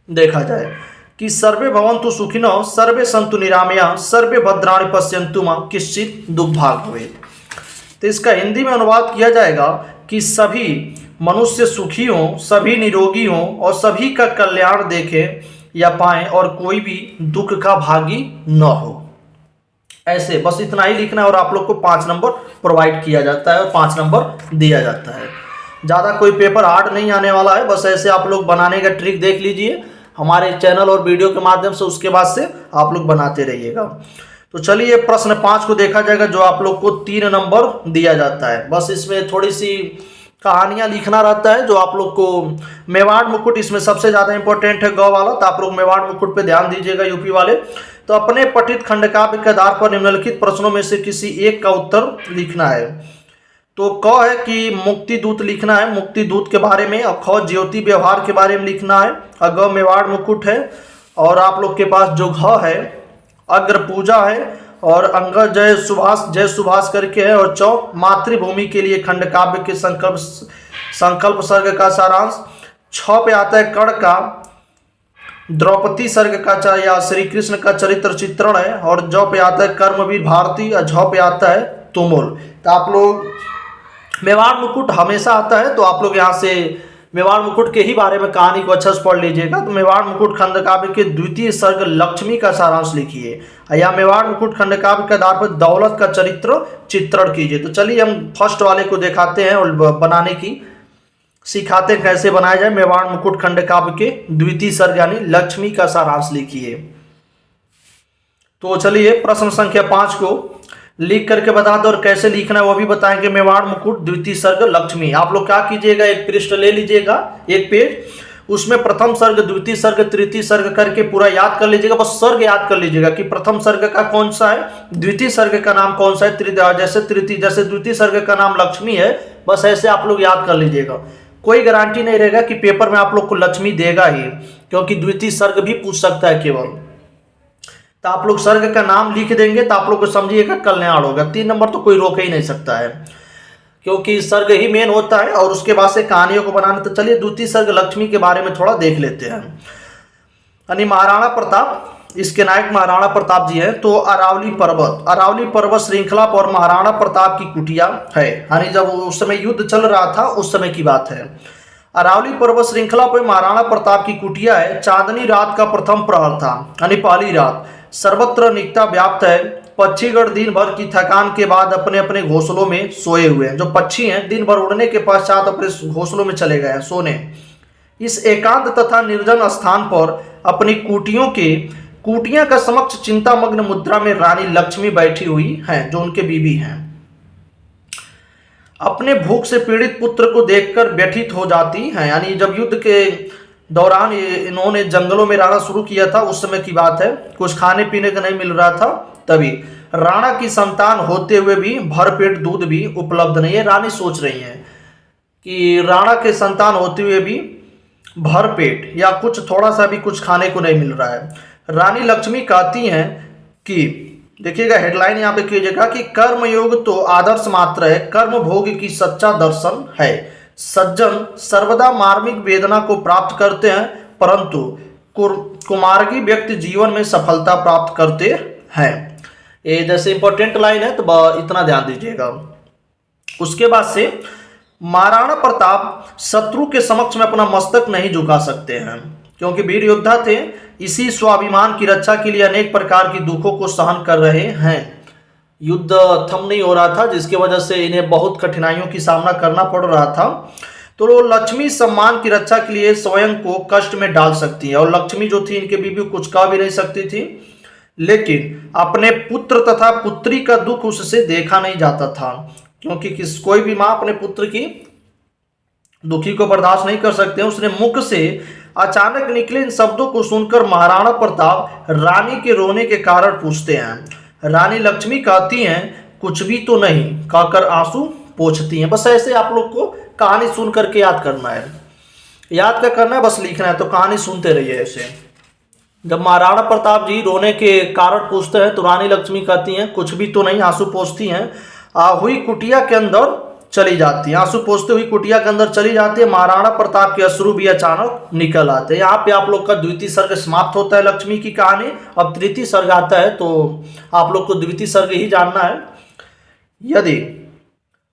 देखा जाए कि सर्वे भवन्तु सुखिनः सर्वे सन्तु निरामया सर्वे भद्राणि पश्यन्तु मा किश्चित् दुख भाग भवेत्। तो इसका हिंदी में अनुवाद किया जाएगा कि सभी मनुष्य सुखी हों, सभी निरोगी हों और सभी का कल्याण देखें या पाएं और कोई भी दुख का भागी न हो। ऐसे बस इतना ही लिखना है और आप लोग को 5 नंबर प्रोवाइड किया जाता है और 5 नंबर दिया जाता है। ज़्यादा कोई पेपर हार्ड नहीं आने वाला है। बस ऐसे आप लोग बनाने का ट्रिक देख लीजिए हमारे चैनल और वीडियो के माध्यम से, उसके बाद से आप लोग बनाते रहिएगा। तो चलिए प्रश्न 5 को देखा जाएगा, जो आप लोग को 3 नंबर दिया जाता है। बस इसमें थोड़ी सी कहानियां लिखना रहता है। जो आप लोग को मेवाड़ मुकुट इसमें सबसे ज़्यादा इंपॉर्टेंट है, ग वाला। तो आप लोग मेवाड़ मुकुट पे ध्यान दीजिएगा यूपी वाले। तो अपने पठित खंडकाव्य के आधार पर निम्नलिखित प्रश्नों में से किसी एक का उत्तर लिखना है। तो क है कि मुक्ति दूत लिखना है, मुक्ति दूत के बारे में। और ख ज्योति व्यवहार के बारे में लिखना है। और ग मेवाड़ मुकुट है। और आप लोग के पास जो घ है अग्र पूजा है। और अंग जय सुभाष करके है। और चौ मातृभूमि के लिए खंडकाव्य के संकल्प सर्ग का सारांश। 6 पे आता है कर्ण का द्रौपदी सर्ग का या श्री कृष्ण का चरित्र चित्रण है। और ज पे आता है कर्मवीर भारती। और झ पे आता है तुमुल। तो आप लोग मेवाड़ मुकुट हमेशा आता है, तो आप लोग यहाँ से मेवाड़ मुकुट के ही बारे में कहानी को अच्छा से पढ़ लीजिएगा। तो मेवाड़ मुकुट खंडकाव्य के 2य सर्ग लक्ष्मी का सारांश लिखिए। या मेवाड़ मुकुट खंडकाव्य के आधार पर दौलत का चरित्र चित्रण कीजिए। तो चलिए हम फर्स्ट वाले को दिखाते हैं और बनाने की सिखाते हैं कैसे बनाया जाए। मेवाड़ मुकुट खंडकाव्य के 2य सर्ग यानी लक्ष्मी का सारांश लिखिए। तो चलिए प्रश्न संख्या 5 को लिख करके बता दो और कैसे लिखना है वो भी बताएंगे। मेवाड़ मुकुट 2य सर्ग लक्ष्मी। आप लोग क्या कीजिएगा, एक पृष्ठ ले लीजिएगा, एक पेज, उसमें प्रथम सर्ग, द्वितीय सर्ग, तृतीय सर्ग करके पूरा याद कर लीजिएगा। बस सर्ग याद कर लीजिएगा कि प्रथम सर्ग का कौन सा है, द्वितीय सर्ग का नाम कौन सा है, जैसे द्वितीय सर्ग का नाम लक्ष्मी है, बस ऐसे आप लोग याद कर लीजिएगा। कोई गारंटी नहीं रहेगा कि पेपर में आप लोग को लक्ष्मी देगा ही, क्योंकि द्वितीय सर्ग भी पूछ सकता है केवल। तो आप लोग सर्ग का नाम लिख देंगे तो आप लोग को समझिएगा कल्याण होगा। 3 नंबर तो कोई रोक ही नहीं सकता है, क्योंकि सर्ग ही मेन होता है और उसके बाद से कहानियों को बनाना। तो चलिए द्वितीय सर्ग लक्ष्मी के बारे में थोड़ा देख लेते हैं। यानी महाराणा प्रताप, इसके नायक महाराणा प्रताप जी हैं। तो अरावली पर्वत श्रृंखला पर महाराणा प्रताप की कुटिया है। यानी जब उस समय युद्ध चल रहा था उस समय की बात है। अरावली पर्वत श्रृंखला पर महाराणा प्रताप की कुटिया है। चांदनी रात का प्रथम प्रहर था, यानी पहली रात। सर्वत्र निकटा व्याप्त है। पक्षीगण दिन भर की थकान के बाद अपने अपने घोंसलों में सोए हुए हैं। जो पक्षी हैं दिन भर उड़ने के पश्चात अपने घोंसलों में चले गए हैं सोने। इस एकांत तथा निर्जन स्थान पर अपनी कुटियां का समक्ष चिंतामग्न मुद्रा में रानी लक्ष्मी बैठी हुई हैं, जो उनके बीबी हैं। अपने भूख से पीड़ित पुत्र को देखकर व्यथित हो जाती हैं। यानी जब युद्ध के दौरान इन्होंने जंगलों में रहना शुरू किया था, उस समय की बात है। कुछ खाने पीने का नहीं मिल रहा था, तभी राणा की संतान होते हुए भी भरपेट दूध भी उपलब्ध नहीं है। रानी सोच रही हैं कि राणा के संतान होते हुए भी भरपेट या कुछ थोड़ा सा भी कुछ खाने को नहीं मिल रहा है। रानी लक्ष्मी कहती हैं कि, देखिएगा हेडलाइन यहाँ पे कीजिएगा कि कर्मयोग तो आदर्श मात्र है, कर्म भोग की सच्चा दर्शन है। सज्जन सर्वदा मार्मिक वेदना को प्राप्त करते हैं, परंतु कुमार्गी व्यक्ति जीवन में सफलता प्राप्त करते हैं। ये जैसे इंपॉर्टेंट लाइन है, तो इतना ध्यान दीजिएगा। उसके बाद से महाराणा प्रताप शत्रु के समक्ष में अपना मस्तक नहीं झुका सकते हैं, क्योंकि वीर योद्धा थे। इसी स्वाभिमान की रक्षा के लिए अनेक प्रकार की दुखों को सहन कर रहे हैं। युद्ध थम नहीं हो रहा था, जिसकी वजह से इन्हें बहुत कठिनाइयों की सामना करना पड़ रहा था। तो वो लक्ष्मी सम्मान की रक्षा के लिए स्वयं को कष्ट में डाल सकती है, और लक्ष्मी जो थी इनके बीबी कुछ कह भी नहीं सकती थी। लेकिन अपने पुत्र तथा पुत्री का दुख उससे देखा नहीं जाता था, क्योंकि कोई भी माँ अपने पुत्र की दुखी को बर्दाश्त नहीं कर सकते। उसने मुख से अचानक निकले इन शब्दों को सुनकर महाराणा प्रताप रानी के रोने के कारण पूछते हैं। रानी लक्ष्मी कहती हैं, कुछ भी तो नहीं, कहकर आंसू पोंछती हैं। बस ऐसे आप लोग को कहानी सुन करके याद करना है। याद क्या करना है, बस लिखना है। तो कहानी सुनते रहिए ऐसे। जब महाराणा प्रताप जी रोने के कारण पूछते हैं तो रानी लक्ष्मी कहती हैं, कुछ भी तो नहीं, आंसू पोंछती हैं। हुई कुटिया के अंदर चली जाती है, आंसू पोंछते हुई कुटिया के अंदर चली जाती है। महाराणा प्रताप के अश्रु भी अचानक निकल आते हैं। यहाँ पे आप लोग का द्वितीय सर्ग समाप्त होता है लक्ष्मी की कहानी। अब तृतीय सर्ग आता है, तो आप लोग को द्वितीय सर्ग ही जानना है। यदि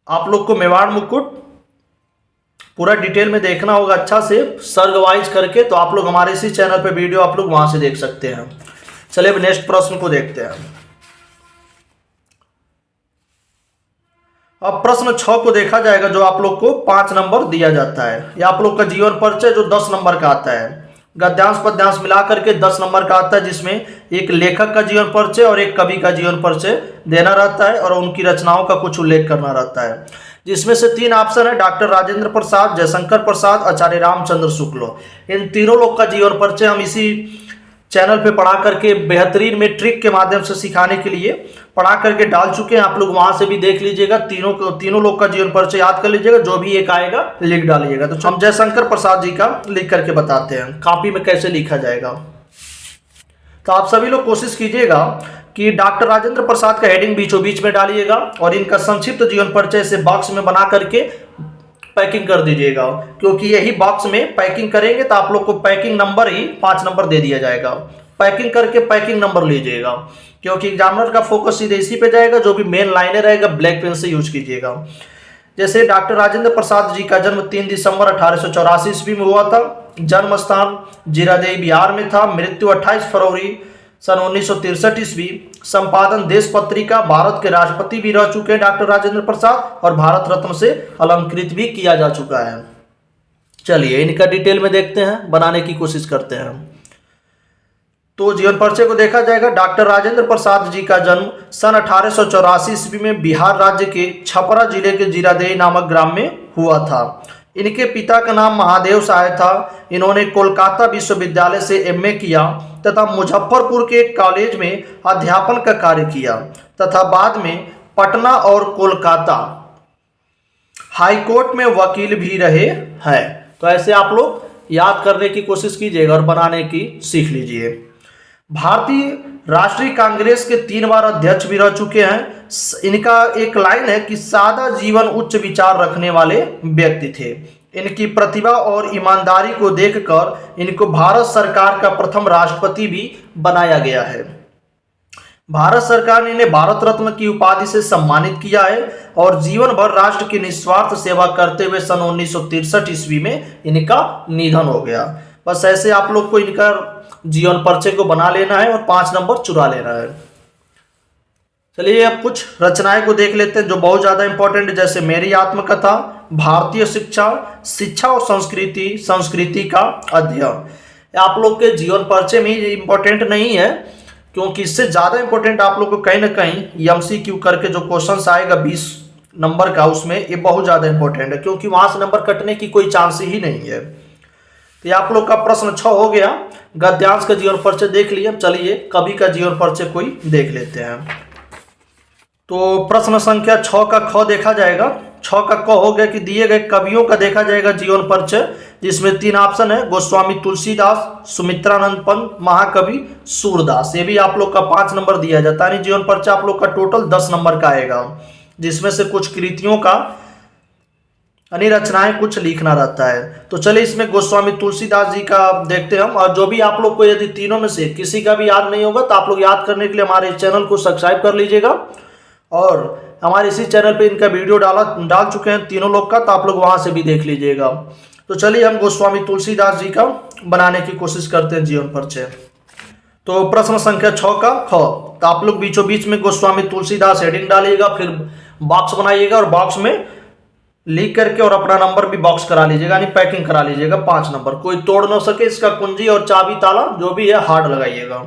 आप लोग को मेवाड़ मुकुट पूरा डिटेल में देखना होगा अच्छा से सर्ग वाइज करके, तो आप लोग हमारे इसी चैनल पे वीडियो आप लोग वहां से देख सकते हैं। चलिए अब नेक्स्ट प्रश्न को देखते हैं। अब प्रश्न 6 को देखा जाएगा, जो आप लोग को 5 नंबर दिया जाता है। यह आप लोग का जीवन परिचय जो 10 नंबर का आता है। गद्यांश पद्यांश मिला करके 10 नंबर का आता है, जिसमें एक लेखक का जीवन परिचय और एक कवि का जीवन परिचय देना रहता है, और उनकी रचनाओं का कुछ उल्लेख करना रहता है। जिसमें से 3 ऑप्शन है, डॉक्टर राजेंद्र प्रसाद, जयशंकर प्रसाद, आचार्य रामचंद्र शुक्ल। इन तीनों लोग का जीवन परिचय हम इसी चैनल पे पढ़ा करके बेहतरीन में ट्रिक के माध्यम से सिखाने के लिए पढ़ा करके डाल चुके हैं। आप लोग वहां से भी देख लीजिएगा। तीनों लोग का जीवन परिचय याद कर लीजिएगा, जो भी एक आएगा लिख डालिएगा। तो हम जयशंकर प्रसाद जी का लिख करके बताते हैं कॉपी में कैसे लिखा जाएगा। तो आप सभी लोग कोशिश कीजिएगा कि डॉक्टर राजेंद्र प्रसाद का हेडिंग बीचों बीच में डालिएगा, और इनका संक्षिप्त जीवन परिचय से बॉक्स में बना करके पैकिंग कर दीजिएगा, क्योंकि यही बॉक्स में पैकिंग करेंगे तो आप लोग को पैकिंग नंबर ही 5 नंबर दे दिया जाएगा। पैकिंग करके पैकिंग नंबर लीजिएगा, क्योंकि एग्जामिनर का फोकस सीधे इसी पे जाएगा। जो भी मेन लाइनें रहेगा ब्लैक पेन से यूज कीजिएगा। जैसे डॉक्टर राजेंद्र प्रसाद जी का जन्म 3 दिसंबर 1884 ईस्वी में हुआ था। जन्म स्थान जीरादेई बिहार में था। मृत्यु 28 फरवरी सन 1963 ईस्वी। संपादन देश पत्रिका। भारत के राष्ट्रपति भी रह चुके हैं डॉक्टर राजेंद्र प्रसाद, और भारत रत्न से अलंकृत भी किया जा चुका है। चलिए इनका डिटेल में देखते हैं, बनाने की कोशिश करते हैं। तो जीवन परिचय को देखा जाएगा। डॉक्टर राजेंद्र प्रसाद जी का जन्म सन 1884 ईस्वी में बिहार राज्य के छपरा जिले के जीरादेई नामक ग्राम में हुआ था। इनके पिता का नाम महादेव साय था। इन्होंने कोलकाता विश्वविद्यालय से एमए किया तथा मुजफ्फरपुर के एक कॉलेज में अध्यापन का कार्य किया तथा बाद में पटना और कोलकाता हाईकोर्ट में वकील भी रहे हैं। तो ऐसे आप लोग याद करने की कोशिश कीजिएगा और बनाने की सीख लीजिए। भारतीय राष्ट्रीय कांग्रेस के 3 बार अध्यक्ष भी रह चुके हैं। इनका एक लाइन है कि सादा जीवन उच्च विचार रखने वाले व्यक्ति थे। इनकी प्रतिभा और ईमानदारी को देखकर इनको भारत सरकार का प्रथम राष्ट्रपति भी बनाया गया है। भारत सरकार ने इन्हें भारत रत्न की उपाधि से सम्मानित किया है और जीवन भर राष्ट्र की निस्वार्थ सेवा करते हुए सन 1963 ईस्वी में इनका निधन हो गया। बस ऐसे आप लोग को इनका जीवन परिचय को बना लेना है और 5 नंबर चुरा लेना है। चलिए अब कुछ रचनाएं को देख लेते हैं जो बहुत ज्यादा इंपॉर्टेंट है, जैसे मेरी आत्मकथा, भारतीय शिक्षा, शिक्षा और संस्कृति, संस्कृति का अध्ययन। आप लोग के जीवन परिचय में इंपॉर्टेंट नहीं है, क्योंकि इससे ज्यादा इंपॉर्टेंट आप लोग को कहीं ना कहीं एमसीक्यू करके जो क्वेश्चन आएगा 20 नंबर का, उसमें ये बहुत ज्यादा इंपॉर्टेंट है, क्योंकि वहां से नंबर कटने की कोई चांस ही नहीं है। तो आप लोग का प्रश्न 6 हो गया। गद्यांश का जीवन परिचय देख लिए। चलिए कवि का जीवन परिचय कोई देख लेते हैं। तो प्रश्न संख्या 6 का ख देखा जाएगा। 6 का क हो गया कि दिए गए कवियों का देखा जाएगा जीवन परिचय, जिसमें 3 ऑप्शन है, गोस्वामी तुलसीदास, सुमित्रानंद पंत, महाकवि सूरदास। ये भी आप लोग का 5 नंबर दिया जाता है। जीवन परिचय आप लोग का टोटल 10 नंबर का आएगा, जिसमें से कुछ कृतियों का यानी रचनाएं कुछ लिखना रहता है। तो चलिए इसमें गोस्वामी तुलसीदास जी का देखते हैं हम। और जो भी आप लोग को यदि तीनों में से किसी का भी याद नहीं होगा तो आप लोग याद करने के लिए हमारे चैनल को सब्सक्राइब कर लीजिएगा, और हमारे इसी चैनल पे इनका वीडियो डाल चुके हैं तीनों लोग का, तो आप लोग वहां से भी देख लीजिएगा। तो चलिए हम गोस्वामी तुलसीदास जी का बनाने की कोशिश करते हैं जीवन परिचय। तो प्रश्न संख्या 6 का ख, तो आप लोग बीचों बीच में गोस्वामी तुलसीदास हेडिंग डालिएगा, फिर बॉक्स बनाइएगा और बॉक्स में लिख करके और अपना नंबर भी बॉक्स करा लीजिएगा, यानी पैकिंग करा लीजिएगा 5 नंबर। कोई तोड़ ना सके इसका कुंजी और चाबी ताला जो भी है हार्ड लगाइएगा।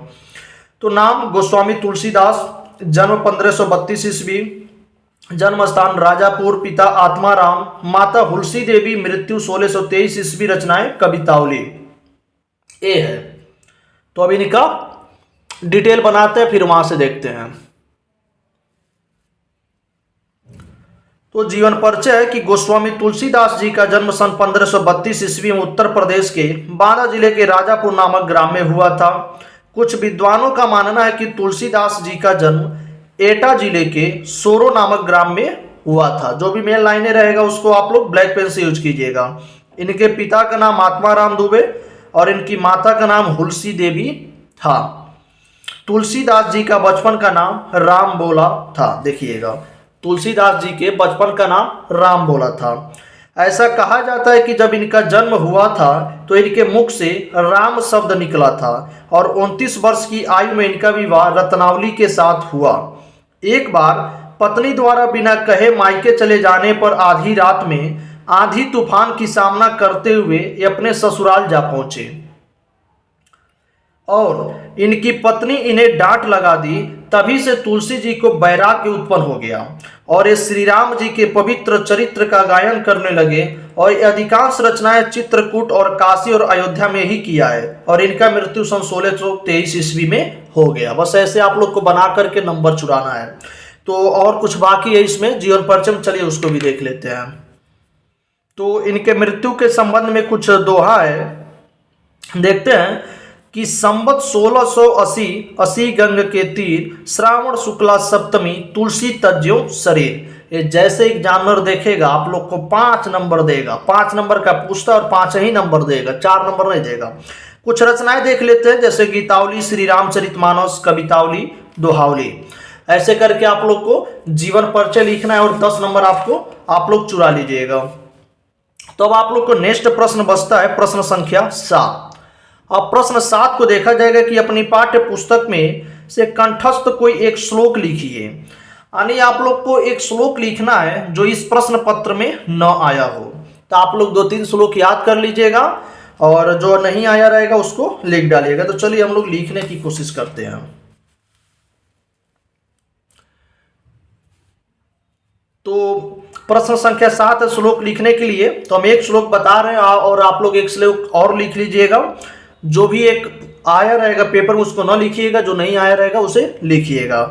तो नाम गोस्वामी तुलसीदास, जन्म 1532 ईस्वी, जन्म स्थान राजापुर, पिता आत्माराम, माता हुलसी देवी, मृत्यु 1623 ईस्वी, रचनाएं कवितावली। ए है। तो अब इनका डिटेल बनाते हैं, फिर वहां से देखते हैं। तो जीवन परिचय है कि गोस्वामी तुलसीदास जी का जन्म सन 1532 ईस्वी में उत्तर प्रदेश के बांदा जिले के राजापुर नामक ग्राम में हुआ था। कुछ विद्वानों का मानना है कि तुलसीदास जी का जन्म एटा जिले के सोरो नामक ग्राम में हुआ था। जो भी मेन लाइनें रहेगा उसको आप लोग ब्लैक पेन से यूज कीजिएगा। इनके पिता का नाम आत्माराम दुबे और इनकी माता का नाम हुलसी देवी था। तुलसीदास जी का बचपन का नाम राम बोला था। देखिएगा, तुलसीदास जी के बचपन का नाम राम बोला था। ऐसा कहा जाता है कि जब इनका जन्म हुआ था तो इनके मुख से राम शब्द निकला था और 29 वर्ष की आयु में इनका विवाह रत्नावली के साथ हुआ। एक बार पत्नी द्वारा बिना कहे मायके चले जाने पर आधी रात में आंधी तूफान की सामना करते हुए ये अपने ससुराल जा पहुंचे और इनकी पत्नी इन्हें डांट लगा दी। तभी से तुलसी जी को वैराग्य उत्पन्न हो गया और ये श्री राम जी के पवित्र चरित्र का गायन करने लगे और अधिकांश रचनाएं चित्रकूट और काशी और अयोध्या में ही किया है और इनका मृत्यु सन 1623 ईस्वी में हो गया। बस ऐसे आप लोग को बना करके नंबर चुराना है। तो और कुछ बाकी है इसमें जीवन परिचय में, चलिए उसको भी देख लेते हैं। तो इनके मृत्यु के संबंध में कुछ दोहा है, देखते हैं कि संवत 1680 गंग के तीर, श्रावण शुक्ला सप्तमी, तुलसी तज्यो शरीर। ये जैसे एक जानवर देखेगा आप लोग को 5 नंबर देगा। 5 नंबर का पूछता और 5 ही नंबर देगा, 4 नंबर नहीं देगा। कुछ रचनाएं देख लेते हैं, जैसे गीतावली, श्री रामचरितमानस, कवितावली, दोहावली। ऐसे करके आप लोग को जीवन परिचय लिखना है और 10 नंबर आप लोग चुरा लीजिएगा। तो अब आप लोग को नेक्स्ट प्रश्न बचता है, प्रश्न संख्या 7। अब प्रश्न 7 को देखा जाएगा कि अपनी पाठ्य पुस्तक में से कंठस्थ कोई एक श्लोक लिखिए। यानी आप लोग को एक श्लोक लिखना है जो इस प्रश्न पत्र में न आया हो। तो आप लोग 2-3 श्लोक याद कर लीजिएगा और जो नहीं आया रहेगा उसको लिख डालिएगा। तो चलिए हम लोग लिखने की कोशिश करते हैं। तो प्रश्न संख्या 7 है श्लोक लिखने के लिए। तो हम एक श्लोक बता रहे हैं और आप लोग एक श्लोक और लिख लीजिएगा। जो भी एक आया रहेगा पेपर में उसको न लिखिएगा, जो नहीं आया रहेगा उसे लिखिएगा।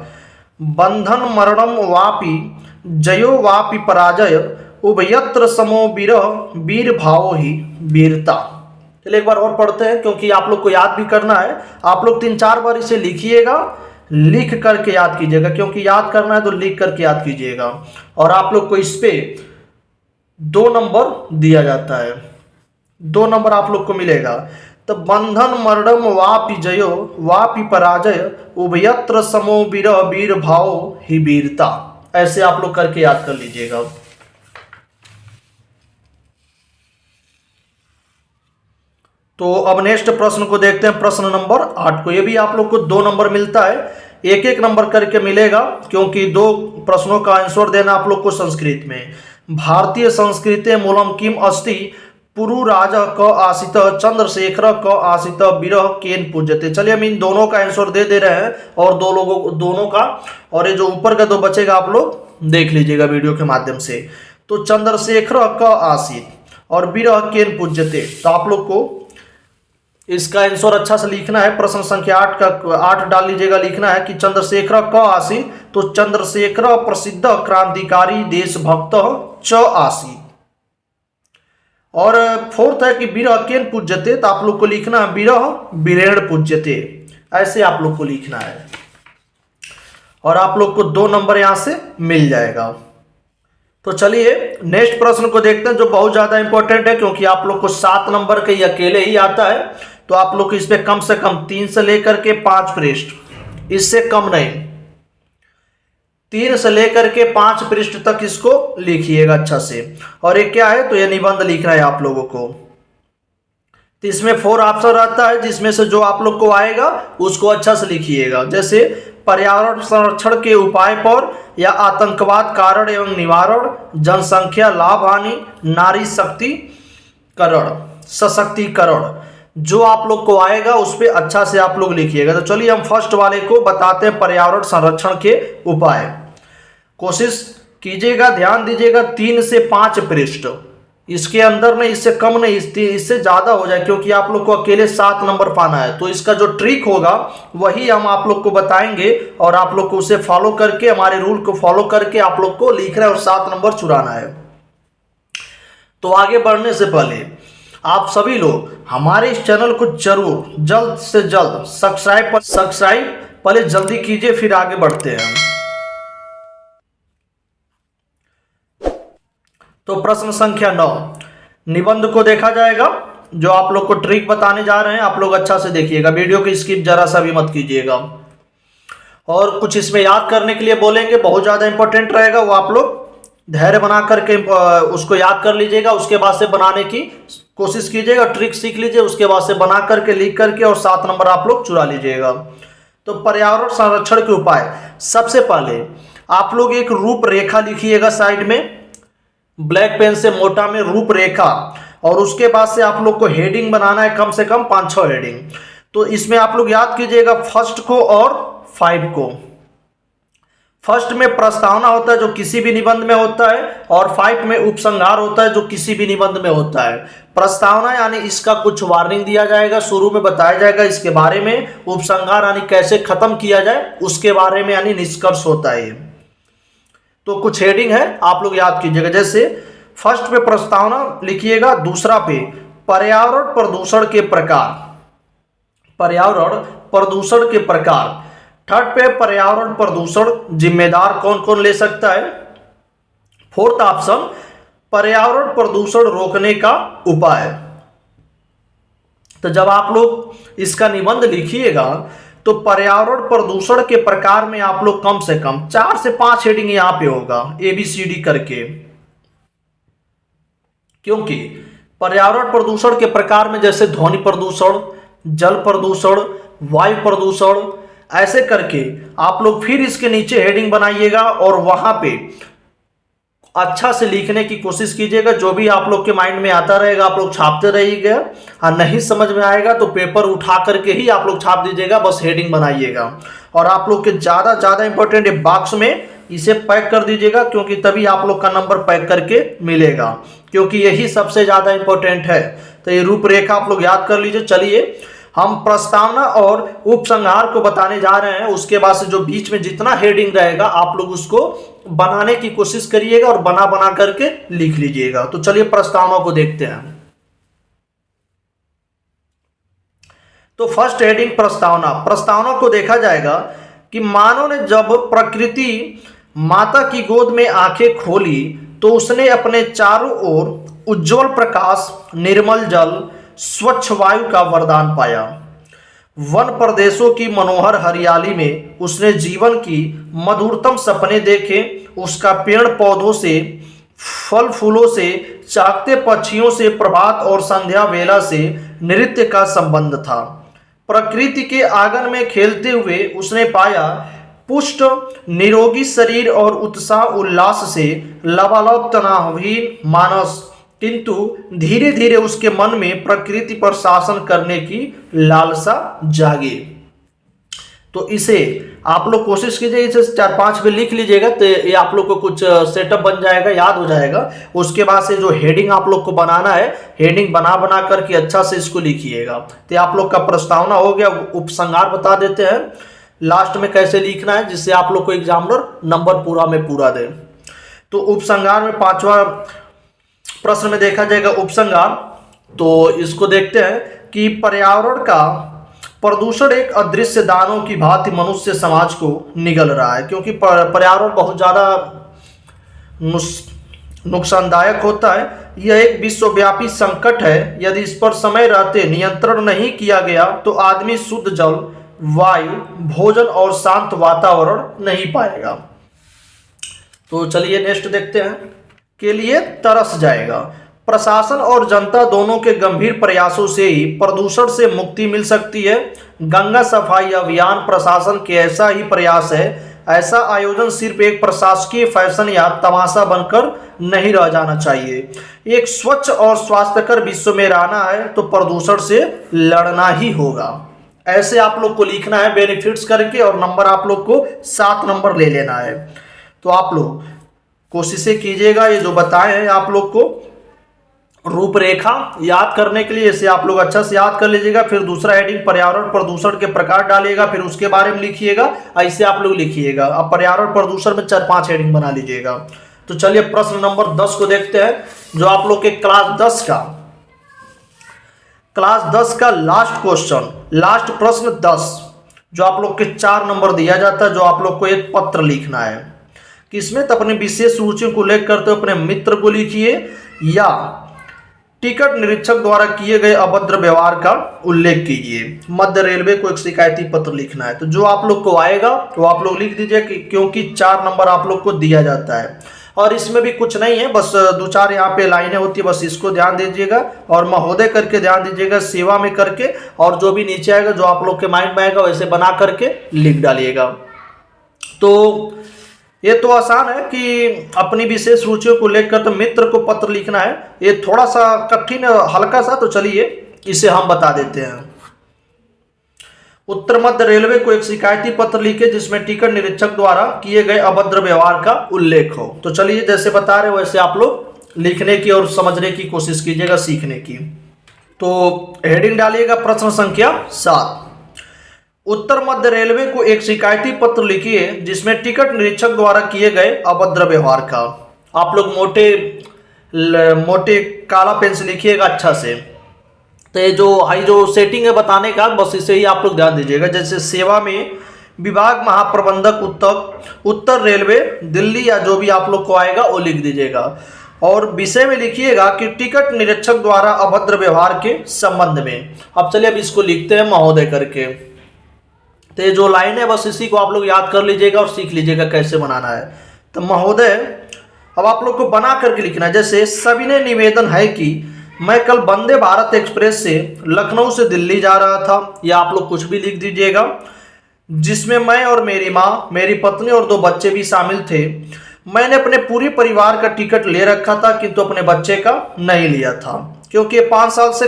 बंधन मरणम वापि जयो वापि पराजय उभयत्र समो वीर वीर भावो ही वीरता। चलिए एक बार और पढ़ते हैं, क्योंकि आप लोग को याद भी करना है। आप लोग 3-4 बार इसे लिखिएगा, लिख करके याद कीजिएगा, क्योंकि याद करना है तो लिख करके याद कीजिएगा। और आप लोग को इस पे 2 नंबर दिया जाता है, 2 नंबर आप लोग को मिलेगा। तो बंधन मरणम वापि जयो वापि पराजय उभयत्र समो वीर वीर भावो ही वीरता। ऐसे आप लोग करके याद कर लीजिएगा। तो अब नेक्स्ट प्रश्न को देखते हैं, प्रश्न नंबर 8 को। ये भी आप लोग को 2 नंबर मिलता है, एक एक नंबर करके मिलेगा, क्योंकि 2 प्रश्नों का आंसर देना आप लोग को संस्कृत में। भारतीय संस्कृते मूलम किम अस्ति पुरु राजा क आसित चंद्रशेखर क आसित विरह केन पूज्यते। चलिए हम इन दोनों का आंसर दे रहे हैं, और दोनों का, और ये जो ऊपर का 2 बचेगा आप लोग देख लीजिएगा वीडियो के माध्यम से। तो चंद्रशेखर क आसित और विरह केन पूज्यते। तो आप लोग को इसका आंसर अच्छा से लिखना है। प्रश्न संख्या 8 का 8 डाल लीजिएगा, लिखना है कि चंद्रशेखर क आसित। तो चंद्रशेखर प्रसिद्ध क्रांतिकारी देशभक्त च आसित। और 4th है कि विरह केन पूज्यते। तो आप लोग को लिखना है विरह वीरेण पूज्यते, ऐसे आप लोग को लिखना है। और आप लोग को 2 नंबर यहां से मिल जाएगा। तो चलिए नेक्स्ट प्रश्न को देखते हैं, जो बहुत ज्यादा इंपॉर्टेंट है, क्योंकि आप लोग को 7 नंबर के अकेले ही आता है। तो आप लोग को इस पे कम से कम 3 से लेकर के 5 पृष्ठ, इससे कम नहीं, 3 से लेकर के 5 पृष्ठ तक इसको लिखिएगा अच्छा से। और ये क्या है, तो ये निबंध लिखना है आप लोगों को। तो इसमें 4 ऑप्शन रहता है, जिसमें से जो आप लोग को आएगा उसको अच्छा से लिखिएगा। जैसे पर्यावरण संरक्षण के उपाय पर, या आतंकवाद कारण एवं निवारण, जनसंख्या लाभ हानि, नारी शक्तिकरण सशक्तिकरण। जो आप लोग को आएगा उस पर अच्छा से आप लोग लिखिएगा। तो चलिए हम फर्स्ट वाले को बताते हैं, पर्यावरण संरक्षण के उपाय। कोशिश कीजिएगा, ध्यान दीजिएगा, 3 से 5 पृष्ठ, इसके अंदर नहीं, इससे कम नहीं, इससे ज्यादा हो जाए, क्योंकि आप लोग को अकेले 7 नंबर पाना है। तो इसका जो ट्रिक होगा वही हम आप लोग को बताएंगे, और आप लोग को उसे फॉलो करके, हमारे रूल को फॉलो करके आप लोग को लिखना है और 7 नंबर चुराना है। तो आगे बढ़ने से पहले आप सभी लोग हमारे इस चैनल को जरूर जल्द से जल्द सब्सक्राइब पहले जल्दी कीजिए, फिर आगे बढ़ते हैं। तो प्रश्न संख्या 9 निबंध को देखा जाएगा। जो आप लोग को ट्रिक बताने जा रहे हैं आप लोग अच्छा से देखिएगा, वीडियो की स्किप जरा सा भी मत कीजिएगा। और कुछ इसमें याद करने के लिए बोलेंगे, बहुत ज्यादा इंपॉर्टेंट रहेगा, वो आप लोग धैर्य बना करके उसको याद कर लीजिएगा। उसके बाद से बनाने की कोशिश कीजिएगा, ट्रिक सीख लीजिए, उसके बाद से बना करके लिख करके और 7 नंबर आप लोग चुरा लीजिएगा। तो पर्यावरण संरक्षण के उपाय, सबसे पहले आप लोग एक रूपरेखा लिखिएगा साइड में, ब्लैक पेन से मोटा में रूपरेखा। और उसके बाद से आप लोग को हेडिंग बनाना है, कम से कम 5-6 हेडिंग। तो इसमें आप लोग याद कीजिएगा फर्स्ट को और 5 को। फर्स्ट में प्रस्तावना होता है जो किसी भी निबंध में होता है, और 5 में उपसंहार होता है जो किसी भी निबंध में होता है। प्रस्तावना यानी इसका कुछ वार्निंग दिया जाएगा, शुरू में बताया जाएगा इसके बारे में। उपसंहार यानी कैसे खत्म किया जाए उसके बारे में, यानी निष्कर्ष होता है। तो कुछ हेडिंग है आप लोग याद कीजिएगा, जैसे फर्स्ट पे प्रस्तावना लिखिएगा, दूसरा पे पर्यावरण प्रदूषण के प्रकार, पर्यावरण प्रदूषण के प्रकार। थर्ड पे पर्यावरण प्रदूषण जिम्मेदार कौन कौन ले सकता है। 4th ऑप्शन पर्यावरण प्रदूषण रोकने का उपाय। तो जब आप लोग इसका निबंध लिखिएगा तो पर्यावरण प्रदूषण के प्रकार में आप लोग कम से कम 4 से 5 हेडिंग यहां पे होगा, ABCD करके। क्योंकि पर्यावरण प्रदूषण के प्रकार में जैसे ध्वनि प्रदूषण, जल प्रदूषण, वायु प्रदूषण, ऐसे करके आप लोग फिर इसके नीचे हेडिंग बनाइएगा और वहां पे अच्छा से लिखने की कोशिश कीजिएगा। जो भी आप लोग के माइंड में आता रहेगा आप लोग छापते रहिएगा, और नहीं समझ में आएगा तो पेपर उठा करके ही आप लोग छाप दीजिएगा, बस हेडिंग बनाइएगा। और आप लोग के ज्यादा इंपॉर्टेंट बॉक्स में इसे पैक कर दीजिएगा, क्योंकि तभी आप लोग का नंबर पैक करके मिलेगा, क्योंकि यही सबसे ज़्यादा इंपॉर्टेंट है। तो ये रूपरेखा आप लोग याद कर लीजिए। चलिए हम प्रस्तावना और उपसंहार को बताने जा रहे हैं, उसके बाद से जो बीच में जितना हेडिंग रहेगा आप लोग उसको बनाने की कोशिश करिएगा और बना बना करके लिख लीजिएगा। तो चलिए प्रस्तावना को देखते हैं। तो फर्स्ट हेडिंग प्रस्तावना। प्रस्तावना को देखा जाएगा कि मानव ने जब प्रकृति माता की गोद में आंखें खोली तो उसने अपने चारों ओर उज्जवल प्रकाश, निर्मल जल, स्वच्छ वायु का वरदान पाया। वन प्रदेशों की मनोहर हरियाली में उसने जीवन की मधुरतम सपने देखे। उसका पेड़ पौधों से, फल फूलों से, चाहते पक्षियों से, प्रभात और संध्या वेला से नृत्य का संबंध था। प्रकृति के आंगन में खेलते हुए उसने पाया पुष्ट निरोगी शरीर और उत्साह उल्लास से लबालब तनावहीन मानस, किंतु धीरे धीरे उसके मन में प्रकृति पर शासन करने की लालसा जागी। तो इसे आप लोग कोशिश कीजिए, इसे 4-5 में लिख लीजिएगा, तो ये आप लोग को कुछ सेटअप बन जाएगा, याद हो जाएगा। उसके बाद से जो हेडिंग आप लोग को बनाना है, हेडिंग बना बना करके अच्छा से इसको लिखिएगा। तो आप लोग का प्रस्तावना हो गया। उपसंहार बता देते हैं लास्ट में कैसे लिखना है, जिससे आप लोग को एग्जामिनर नंबर पूरा में पूरा दे। तो उपसंहार में 5वां प्रश्न में देखा जाएगा उपसंहार। तो इसको देखते हैं कि पर्यावरण का प्रदूषण एक अदृश्य दानव की भांति मनुष्य समाज को निगल रहा है, क्योंकि पर्यावरण बहुत ज़्यादा नुकसानदायक होता है। यह एक विश्वव्यापी संकट है। यदि इस पर समय रहते नियंत्रण नहीं किया गया तो आदमी शुद्ध जल, वायु, भोजन और शांत वातावरण नहीं पाएगा। तो चलिए नेक्स्ट देखते हैं। के लिए तरस जाएगा। प्रशासन और जनता दोनों के गंभीर प्रयासों से ही प्रदूषण से मुक्ति मिल सकती है। गंगा सफाई अभियान प्रशासन के ऐसा ही प्रयास है। ऐसा आयोजन सिर्फ एक प्रशासकीय फैशन या तमाशा बनकर नहीं रह जाना चाहिए। एक स्वच्छ और स्वास्थ्यकर विश्व में रहना है तो प्रदूषण से लड़ना ही होगा। ऐसे आप लोग को लिखना है बेनिफिट्स करके, और नंबर आप लोग को 7 नंबर ले लेना है। तो आप लोग कोशिशें कीजिएगा, ये जो बताए हैं आप लोग को रूपरेखा याद करने के लिए इसे आप लोग अच्छा से याद कर लीजिएगा। फिर दूसरा हेडिंग पर्यावरण प्रदूषण के प्रकार डालिएगा, फिर उसके बारे में लिखिएगा। ऐसे आप लोग लिखिएगा। अब पर्यावरण प्रदूषण में 4-5 हेडिंग बना लीजिएगा। तो चलिए प्रश्न नंबर 10 को देखते हैं, जो आप लोग के क्लास 10 का लास्ट क्वेश्चन, लास्ट प्रश्न 10, जो आप लोग के 4 नंबर दिया जाता है, जो आप लोग को एक पत्र लिखना है। किसमें? तो अपने विशेष रुचि को उल्लेख करते हुए अपने मित्र को लिखिए, या टिकट निरीक्षक द्वारा किए गए अभद्र व्यवहार का उल्लेख कीजिए। मध्य रेलवे को एक शिकायती पत्र लिखना है। तो जो आप लोग को आएगा वो आप लोग लिख दीजिए, क्योंकि 4 नंबर आप लोग को दिया जाता है। और इसमें भी कुछ नहीं है, बस 2-4 यहाँ पे लाइनें होती है, बस इसको ध्यान दीजिएगा और महोदय करके ध्यान दीजिएगा, सेवा में करके, और जो भी नीचे आएगा जो आप लोग के माइंड में आएगा वैसे बना करके लिख डालिएगा। तो ये तो आसान है कि अपनी विशेष रुचियों को लेकर तो मित्र को पत्र लिखना है। ये थोड़ा सा कठिन हल्का सा, तो चलिए इसे हम बता देते हैं। उत्तर मध्य रेलवे को एक शिकायती पत्र लिखे जिसमें टिकट निरीक्षक द्वारा किए गए अभद्र व्यवहार का उल्लेख हो। तो चलिए जैसे बता रहे वैसे आप लोग लिखने की और समझने की कोशिश कीजिएगा, सीखने की। तो हेडिंग डालिएगा प्रश्न संख्या 7। उत्तर मध्य रेलवे को एक शिकायती पत्र लिखिए जिसमें टिकट निरीक्षक द्वारा किए गए अभद्र व्यवहार का। आप लोग मोटे काला पेन से लिखिएगा अच्छा से। तो ये जो सेटिंग है बताने का, बस इसे ही आप लोग ध्यान दीजिएगा। जैसे सेवा में विभाग महाप्रबंधक उत्तर रेलवे दिल्ली, या जो भी आप लोग को आएगा वो लिख दीजिएगा। और विषय में लिखिएगा कि टिकट निरीक्षक द्वारा अभद्र व्यवहार के संबंध में। अब चलिए अब इसको लिखते हैं महोदय करके। तो ये जो लाइन है बस इसी को आप लोग याद कर लीजिएगा और सीख लीजिएगा कैसे बनाना है। तो महोदय अब आप लोग को बना करके लिखना है। जैसे सविनय निवेदन है कि मैं कल वंदे भारत एक्सप्रेस से लखनऊ से दिल्ली जा रहा था, या आप लोग कुछ भी लिख दीजिएगा, जिसमें मैं और मेरी माँ, मेरी पत्नी और 2 बच्चे भी शामिल थे। मैंने अपने पूरे परिवार का टिकट ले रखा था किंतु अपने बच्चे का नहीं लिया था, क्योंकि 5 साल से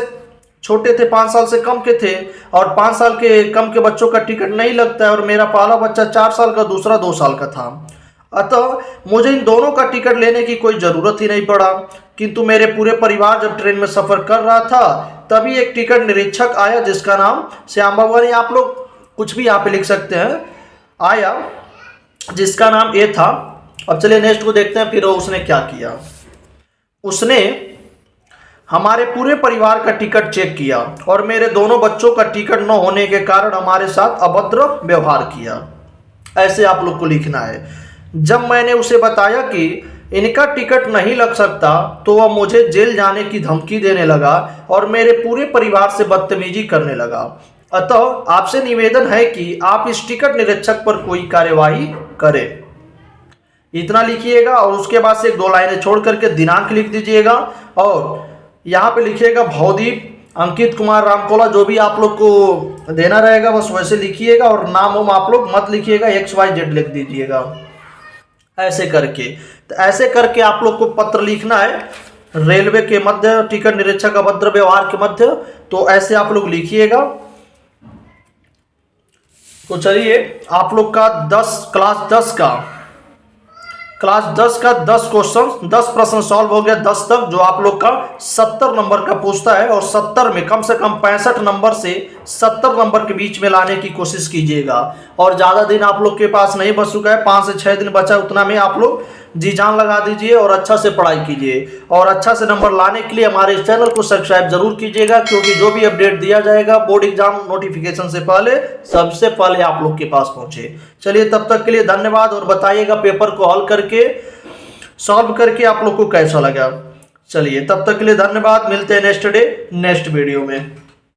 छोटे थे, 5 साल से कम के थे, और 5 साल के कम के बच्चों का टिकट नहीं लगता है। और मेरा पहला बच्चा 4 साल का, दूसरा 2 साल का था। अतः मुझे इन दोनों का टिकट लेने की कोई ज़रूरत ही नहीं पड़ा। किंतु मेरे पूरे परिवार जब ट्रेन में सफ़र कर रहा था तभी एक टिकट निरीक्षक आया जिसका नाम श्याम भगवानी, आप लोग कुछ भी यहाँ पे लिख सकते हैं, आया जिसका नाम ए था। अब चलिए नेक्स्ट को देखते हैं फिर उसने क्या किया। उसने हमारे पूरे परिवार का टिकट चेक किया और मेरे दोनों बच्चों का टिकट न होने के कारण हमारे साथ अभद्र व्यवहार किया। ऐसे आप लोग को लिखना है। जब मैंने उसे बताया कि इनका टिकट नहीं लग सकता तो वह मुझे जेल जाने की धमकी देने लगा और मेरे पूरे परिवार से बदतमीजी करने लगा। अतः आपसे निवेदन है कि आप इस टिकट निरीक्षक पर कोई कार्यवाही करें। इतना लिखिएगा और उसके बाद से 1-2 लाइनें छोड़ करके दिनांक लिख दीजिएगा और यहाँ पे लिखिएगा भवदीप अंकित कुमार रामकोला, जो भी आप लोग को देना रहेगा बस वैसे लिखिएगा और नाम वाम आप लोग मत लिखिएगा, XYZ लिख दीजिएगा ऐसे करके। तो ऐसे करके आप लोग को पत्र लिखना है रेलवे के मध्य टिकट निरीक्षक अभद्र व्यवहार के मध्य। तो ऐसे आप लोग लिखिएगा। तो चलिए आप लोग का क्लास 10 का 10 क्वेश्चन 10 प्रश्न सॉल्व हो गया 10 तक, जो आप लोग का 70 नंबर का पूछता है। और 70 में कम से कम 65 नंबर से 70 नंबर के बीच में लाने की कोशिश कीजिएगा। और ज़्यादा दिन आप लोग के पास नहीं बच चुका है, 5 से 6 दिन बचा, उतना में आप लोग जी जान लगा दीजिए और अच्छा से पढ़ाई कीजिए। और अच्छा से नंबर लाने के लिए हमारे इस चैनल को सब्सक्राइब जरूर कीजिएगा, क्योंकि जो भी अपडेट दिया जाएगा बोर्ड एग्जाम नोटिफिकेशन से पहले सबसे पहले आप लोग के पास पहुंचे। चलिए तब तक के लिए धन्यवाद और बताइएगा पेपर को हल करके सॉल्व करके आप लोग को कैसा लगा। चलिए तब तक के लिए धन्यवाद, मिलते हैं नेक्स्ट डे नेक्स्ट वीडियो में।